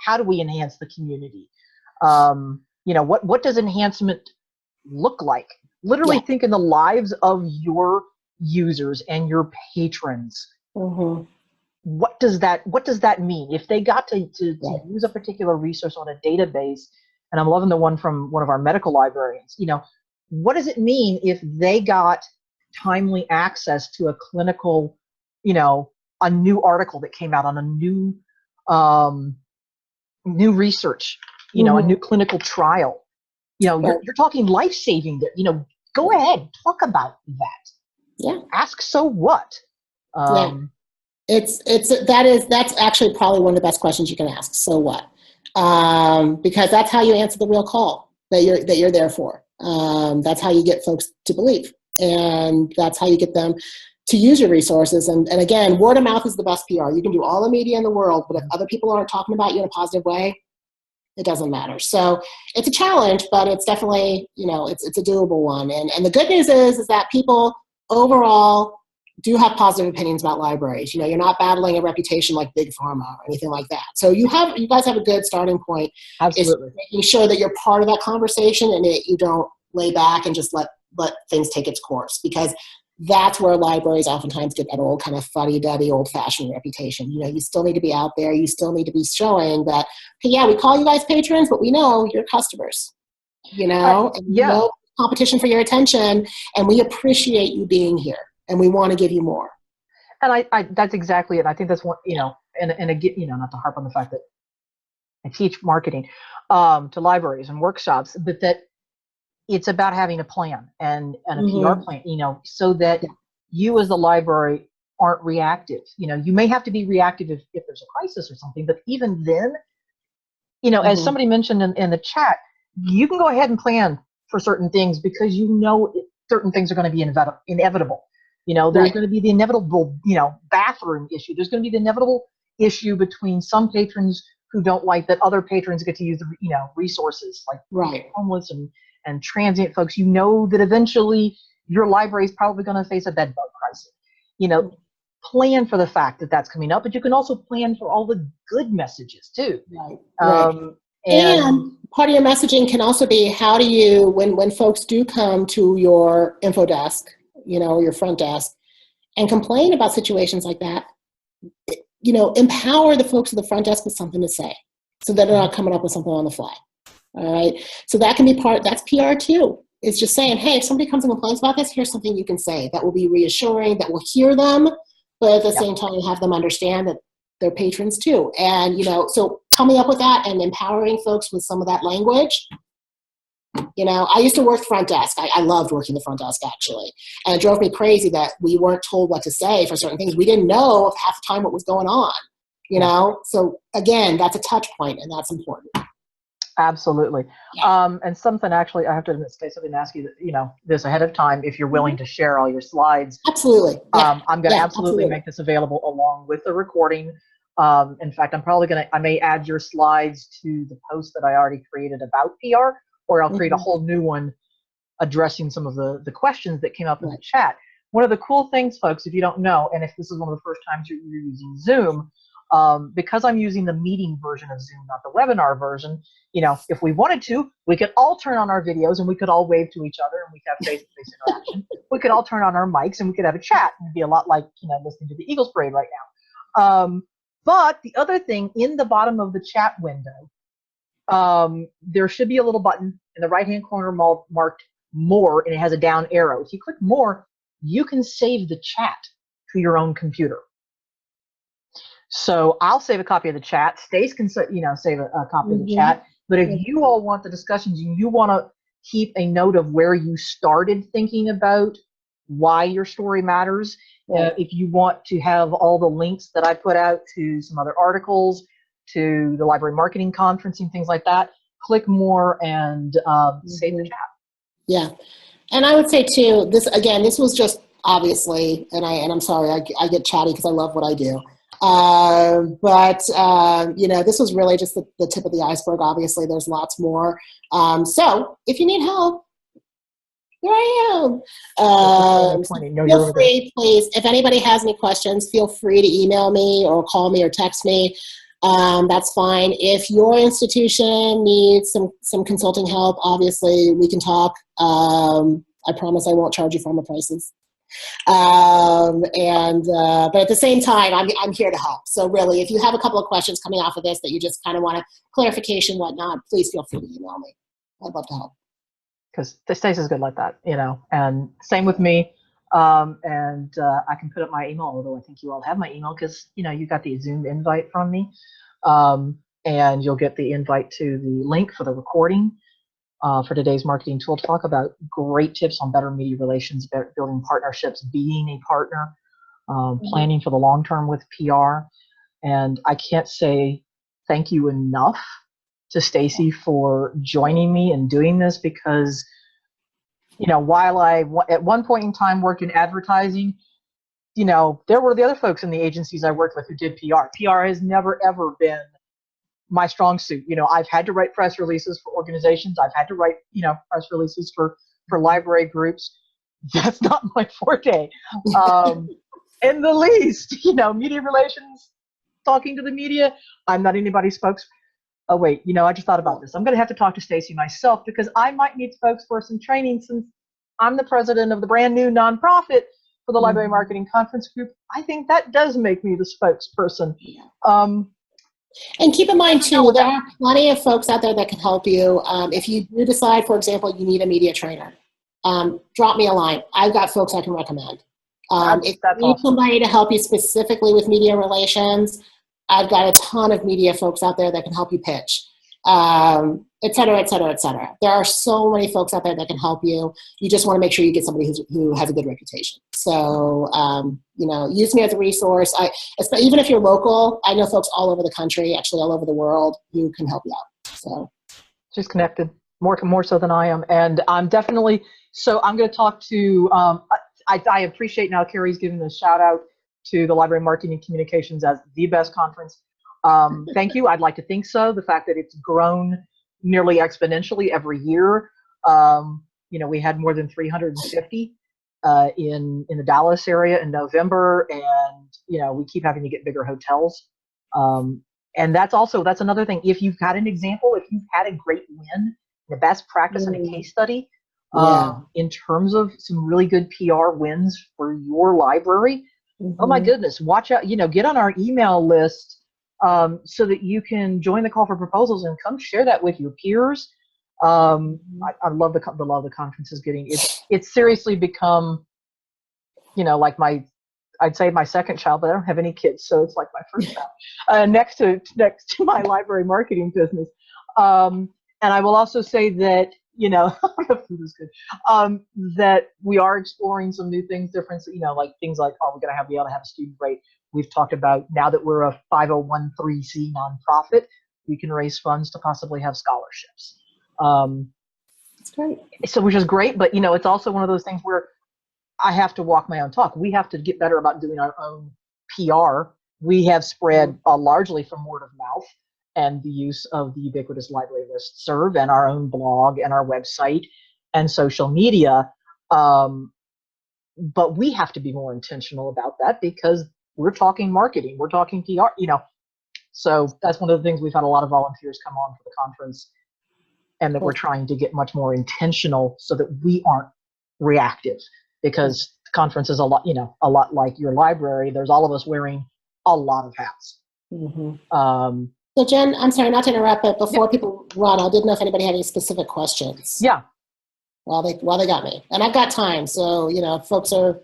How do we enhance the community? What does enhancement look like? Literally think in the lives of your users and your patrons. What does that mean? If they got to use a particular resource on a database, and I'm loving the one from one of our medical librarians, what does it mean if they got timely access to a clinical, a new article that came out on a new research, a new clinical trial? You're talking life-saving. Go ahead, talk about that. Yeah. Ask, so what? That's actually probably one of the best questions you can ask. So what? Because that's how you answer the real call that you're there for. That's how you get folks to believe, and that's how you get them to use your resources. And again, word of mouth is the best PR. You can do all the media in the world, but if other people aren't talking about you in a positive way, it doesn't matter. So it's a challenge, but it's definitely, it's a doable one. And the good news is that people overall do have positive opinions about libraries. You're not battling a reputation like Big Pharma or anything like that. So you guys have a good starting point. Absolutely. It's making sure that you're part of that conversation and that you don't lay back and just let things take its course, because that's where libraries oftentimes get that old kind of fuddy-duddy, old-fashioned reputation. You still need to be out there. You still need to be showing that, hey, yeah, we call you guys patrons, but we know you're customers. No competition for your attention, and we appreciate you being here, and we want to give you more. And I that's exactly it. I think that's one, and again, not to harp on the fact that I teach marketing to libraries and workshops, but that it's about having a plan and a PR plan, so that you as the library aren't reactive. You may have to be reactive if there's a crisis or something, but even then, as somebody mentioned in the chat, you can go ahead and plan for certain things, because certain things are going to be inevitable. There's going to be the inevitable, bathroom issue. There's going to be the inevitable issue between some patrons who don't like that other patrons get to use the, resources, like homeless and transient folks. That eventually your library is probably going to face a bed bug crisis. Plan for the fact that that's coming up, but you can also plan for all the good messages too. And part of your messaging can also be, how do you, when folks do come to your info desk, your front desk, and complain about situations like that, empower the folks at the front desk with something to say, so that they're not coming up with something on the fly. All right. So that can be that's PR too. It's just saying, hey, if somebody comes and complains about this, here's something you can say that will be reassuring, that will hear them, but at the same time have them understand that they're patrons too. And, so coming up with that and empowering folks with some of that language. I used to work front desk. I loved working the front desk, actually. And it drove me crazy that we weren't told what to say for certain things. We didn't know half the time what was going on, So again, that's a touch point, and that's important. Absolutely. And something, actually, I have to admit, Stacey, I didn't ask you, this ahead of time, if you're willing to share all your slides. Absolutely. I'm going to absolutely make this available along with the recording. In fact, I may add your slides to the post that I already created about PR, or I'll create a whole new one addressing some of the questions that came up in the chat. One of the cool things, folks, if you don't know, and if this is one of the first times you're using Zoom, because I'm using the meeting version of Zoom, not the webinar version, if we wanted to, we could all turn on our videos and we could all wave to each other and we could have face-to-face interaction. We could all turn on our mics and we could have a chat. It'd be a lot like, listening to the Eagles parade right now. But the other thing, in the bottom of the chat window, there should be a little button in the right-hand corner marked More, and it has a down arrow. If you click More, you can save the chat to your own computer. So I'll save a copy of the chat. Stace can, save a copy of the chat. But if you all want the discussions and you want to keep a note of where you started thinking about why your story matters, if you want to have all the links that I put out to some other articles, to the library marketing conference and things like that, click More and save the chat. Yeah. And I would say too, this was just obviously, and I'm sorry, I get chatty because I love what I do. You know, this was really just the tip of the iceberg. Obviously, there's lots more. So if you need help, here I am. Feel free, please. If anybody has any questions, feel free to email me or call me or text me. That's fine. If your institution needs some consulting help, obviously we can talk. I promise I won't charge you formal prices. But at the same time, I'm here to help. So really, if you have a couple of questions coming off of this that you just kind of want a clarification, whatnot, please feel free to email me. I'd love to help. Because Stacey's good like that, you know, and same with me. I can put up my email, although I think you all have my email because, you know, you got the Zoom invite from me. And you'll get the invite to the link for the recording for today's marketing tool talk about great tips on better media relations, building partnerships, being a partner, planning for the long term with PR. And I can't say thank you enough to Stacey for joining me and doing this because, you know, while I at one point in time worked in advertising, you know, there were the other folks in the agencies I worked with who did PR. PR has never, ever been my strong suit. You know, I've had to write press releases for organizations. I've had to write, you know, press releases for library groups. That's not my forte. In the least, you know, media relations, talking to the media, I'm not anybody's spokesperson. Oh, wait, you know, I just thought about this. I'm going to have to talk to Stacey myself because I might need spokesperson training since I'm the president of the brand new nonprofit for the Library Marketing Conference Group. I think that does make me the spokesperson. And keep in mind, too, there are plenty of folks out there that can help you. If you do decide, for example, you need a media trainer, drop me a line. I've got folks I can recommend. If you need somebody to help you specifically with media relations, I've got a ton of media folks out there that can help you pitch, et cetera, et cetera, et cetera. There are so many folks out there that can help you. You just want to make sure you get somebody who has a good reputation. So, you know, use me as a resource. Even if you're local, I know folks all over the country, actually all over the world, who can help you out. So, she's connected more so than I am, and I'm definitely. So I'm going to talk to. I appreciate now Carrie's giving the shout out to the Library Marketing Communications as the best conference. Thank you. I'd like to think so. The fact that it's grown nearly exponentially every year. You know, we had more than 350 in the Dallas area in November, and you know, we keep having to get bigger hotels. And that's another thing. If you've got an example, if you've had a great win, the best practice and a case study in terms of some really good PR wins for your library. Oh my goodness, watch out, you know, get on our email list so that you can join the call for proposals and come share that with your peers. I love the love the conference is getting. It's seriously become, you know, like I'd say my second child, but I don't have any kids, so it's like my first child next to my library marketing business. And I will also say that, you know, food is good. That we are exploring some new things, different, you know, like things like, are we going to be able to have a student rate? We've talked about now that we're a 501(c) nonprofit, we can raise funds to possibly have scholarships. That's great. So, which is great, but you know, it's also one of those things where I have to walk my own talk. We have to get better about doing our own PR. We have spread largely from word of mouth and the use of the ubiquitous library listserv and our own blog and our website and social media. But we have to be more intentional about that because we're talking marketing, we're talking PR, you know. So that's one of the things we've had a lot of volunteers come on for the conference, and that we're trying to get much more intentional so that we aren't reactive, because the conference is a lot like your library. There's all of us wearing a lot of hats. So Jen, I'm sorry not to interrupt, but before people run, I didn't know if anybody had any specific questions. Yeah. Well, they got me, and I've got time, so you know, folks are.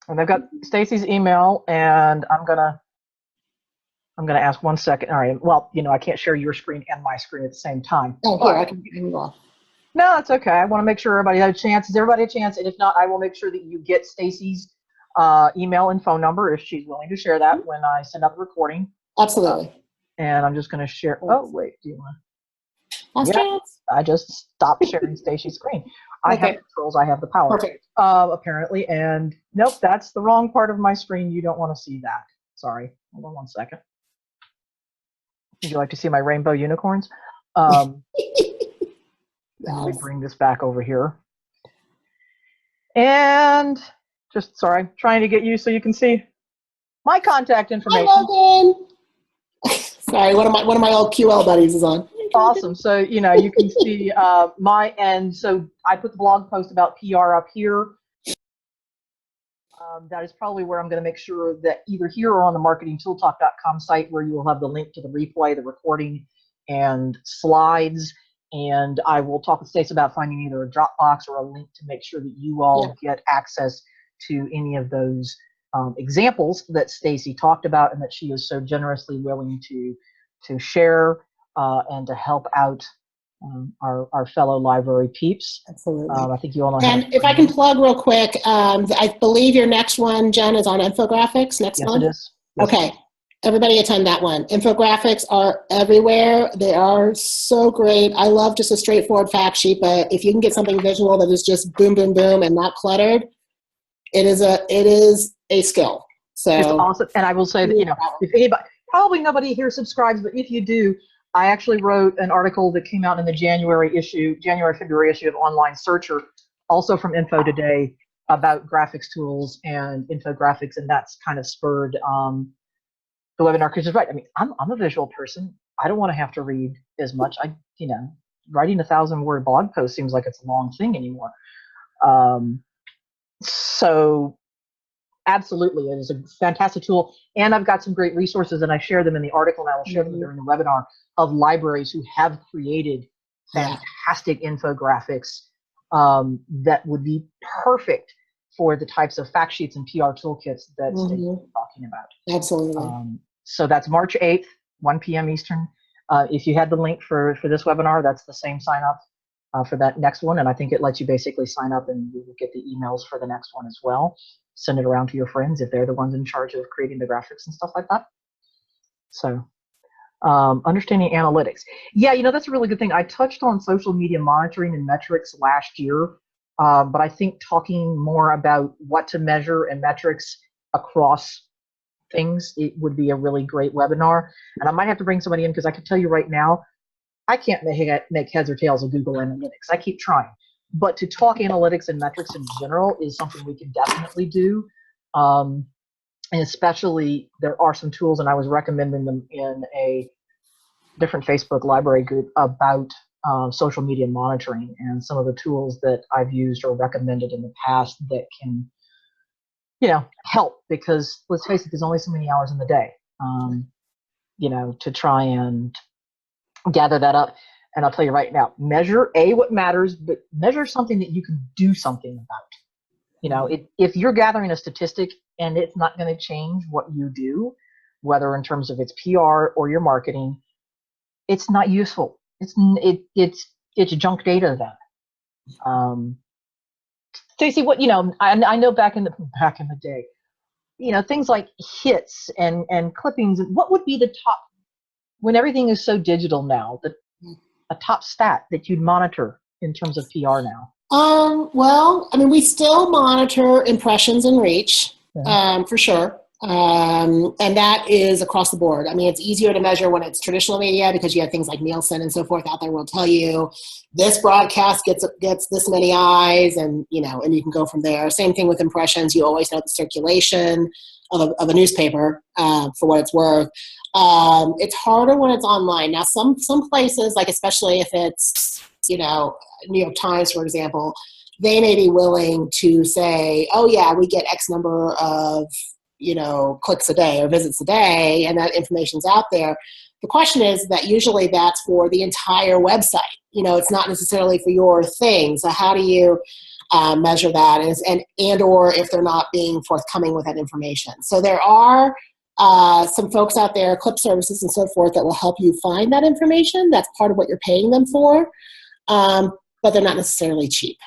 And I've got Stacey's email, and I'm gonna ask 1 second. All right. Well, you know, I can't share your screen and my screen at the same time. Oh, here I can move off. No, it's okay. I want to make sure everybody had a chance. Is everybody a chance? And if not, I will make sure that you get Stacey's email and phone number if she's willing to share that when I send out the recording. Absolutely. And I'm just going to share. Oh, wait. Do you want to? Yeah, I just stopped sharing Stacey's screen. I Okay. have controls, I have the power, Perfect. apparently. And nope, that's the wrong part of my screen. You don't want to see that. Sorry. Hold on one second. Would you like to see my rainbow unicorns? Let me bring this back over here. And just, sorry, trying to get you so you can see my contact information. Hi, Logan. Sorry, one of my old QL buddies is on. Awesome. So, you know, you can see my end. So I put the blog post about PR up here. That is probably where I'm going to make sure that either here or on the marketingtooltalk.com site, where you will have the link to the replay, the recording, and slides. And I will talk with Stacey about finding either a Dropbox or a link to make sure that you all get access to any of those examples that Stacey talked about and that she is so generously willing to share and to help out our fellow library peeps. Absolutely. I think you all know. And if I can plug real quick, I believe your next one, Jen, is on infographics next month. Yes, it is. Yes. Okay. Everybody attend that one. Infographics are everywhere. They are so great. I love just a straightforward fact sheet, but if you can get something visual that is just boom, boom, boom and not cluttered, it is a skill. So it's awesome. And I will say that, you know, if anybody, probably nobody here subscribes, but if you do, I actually wrote an article that came out in the February issue of Online Searcher, also from Info Today, about graphics tools and infographics, and that's kind of spurred the webinar. Because you're right. I mean, I'm a visual person. I don't want to have to read as much. You know, writing 1,000-word blog post seems like it's a long thing anymore. So absolutely, it is a fantastic tool, and I've got some great resources, and I share them in the article, and I will share them during the webinar, of libraries who have created fantastic infographics that would be perfect for the types of fact sheets and PR toolkits that Stacey was talking about. Absolutely. So that's March 8th, 1 p.m. Eastern. If you had the link for this webinar, that's the same sign up for that next one, and I think it lets you basically sign up and you will get the emails for the next one as well. Send it around to your friends if they're the ones in charge of creating the graphics and stuff like that. So understanding analytics. Yeah, you know, that's a really good thing. I touched on social media monitoring and metrics last year, but I think talking more about what to measure and metrics across things, it would be a really great webinar. And I might have to bring somebody in, because I can tell you right now, I can't make heads or tails of Google Analytics. I keep trying. But to talk analytics and metrics in general is something we can definitely do. And especially, there are some tools, and I was recommending them in a different Facebook library group about social media monitoring, and some of the tools that I've used or recommended in the past that can, you know, help, because let's face it, there's only so many hours in the day, you know, to try and gather that up. And I'll tell you right now, measure what matters, but measure something that you can do something about. You know, if you're gathering a statistic and it's not going to change what you do, whether in terms of its PR or your marketing, it's not useful. It's junk data then. Stacey, what, you know, I know back in the day, you know, things like hits and clippings. What would be the top, when everything is so digital now, a top stat that you'd monitor in terms of PR now? Well, I mean, we still monitor impressions and reach, for sure. And that is across the board. I mean, it's easier to measure when it's traditional media, because you have things like Nielsen and so forth out there will tell you this broadcast gets this many eyes, and, you know, and you can go from there. Same thing with impressions. You always know the circulation of a newspaper, for what it's worth. It's harder when it's online. Now, some places, like especially if it's, you know, New York Times, for example, they may be willing to say, oh yeah, we get X number of, you know, clicks a day or visits a day, and that information's out there. The question is that usually that's for the entire website. You know, it's not necessarily for your thing. So how do you measure that, and or if they're not being forthcoming with that information? So there are some folks out there, clip services and so forth, that will help you find that information. That's part of what you're paying them for, but they're not necessarily cheap.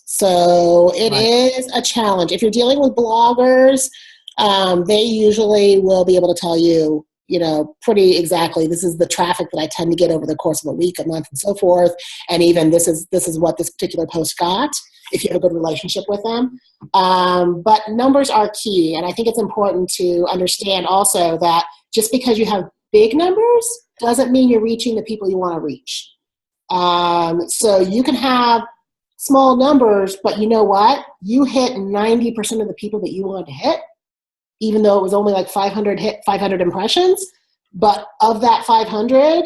So it is a challenge. If you're dealing with bloggers, they usually will be able to tell you pretty exactly, this is the traffic that I tend to get over the course of a week, a month, and so forth. And even this is what this particular post got, if you have a good relationship with them. But numbers are key. And I think it's important to understand also that just because you have big numbers doesn't mean you're reaching the people you want to reach. So you can have small numbers, but you know what? You hit 90% of the people that you wanted to hit, even though it was only like 500 impressions. But of that 500,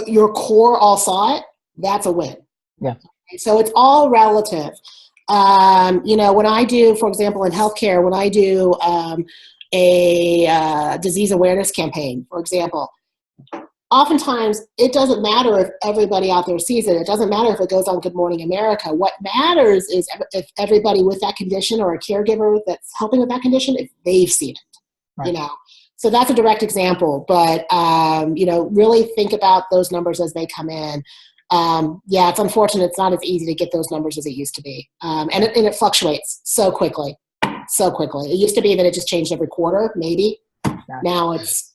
your core all saw it. That's a win. Yeah. So it's all relative. When I do, for example, in healthcare, when I do a disease awareness campaign, for example, oftentimes it doesn't matter if everybody out there sees it. It doesn't matter if it goes on Good Morning America. What matters is if everybody with that condition or a caregiver that's helping with that condition, if they've seen it, right. So that's a direct example, but, really think about those numbers as they come in. It's unfortunate. It's not as easy to get those numbers as it used to be. And it fluctuates so quickly. It used to be that it just changed every quarter, maybe. Now it's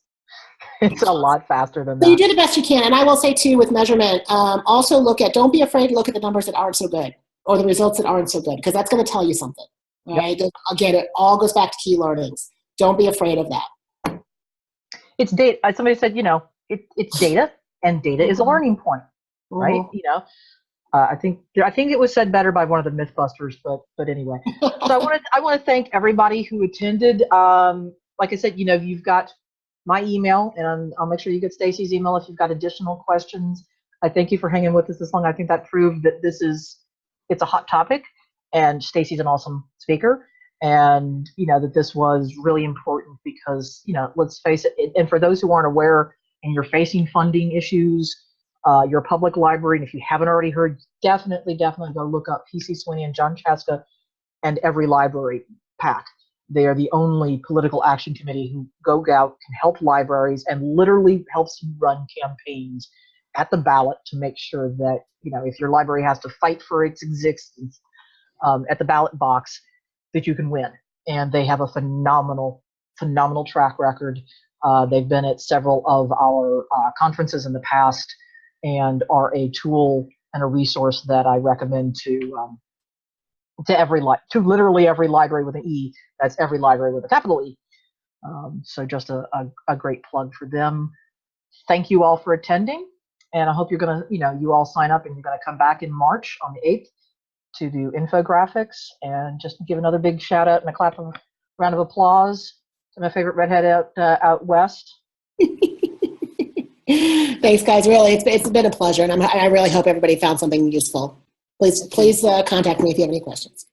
a lot faster than that. So you do the best you can. And I will say too, with measurement, also don't be afraid to look at the numbers that aren't so good or the results that aren't so good, because that's going to tell you something, right? Yep. Again, it all goes back to key learnings. Don't be afraid of that. It's data. Somebody said, it's data, and data is a learning point, right? I think it was said better by one of the Mythbusters, but anyway. So I want to thank everybody who attended. Like I said, you've got my email, and I'll make sure you get Stacey's email if you've got additional questions. I thank you for hanging with us this long. I think that proved that it's a hot topic, and Stacey's an awesome speaker, and that this was really important because let's face it. And for those who aren't aware, and you're facing funding issues, you're a public library, and if you haven't already heard, definitely go look up PC Sweeney and John Chaska and Every Library PAC. They are the only political action committee who go out, can help libraries, and literally helps you run campaigns at the ballot to make sure that, if your library has to fight for its existence at the ballot box, that you can win. And they have a phenomenal track record. They've been at several of our conferences in the past and are a tool and a resource that I recommend to literally every library with an E. That's every library with a capital E. So just a great plug for them. Thank you all for attending, and I hope you're gonna, you all sign up and you're gonna come back in March on the 8th to do infographics, and just give another big shout out and a round of applause to my favorite redhead out west. Thanks, guys. Really, it's been a pleasure, and I really hope everybody found something useful. Please contact me if you have any questions.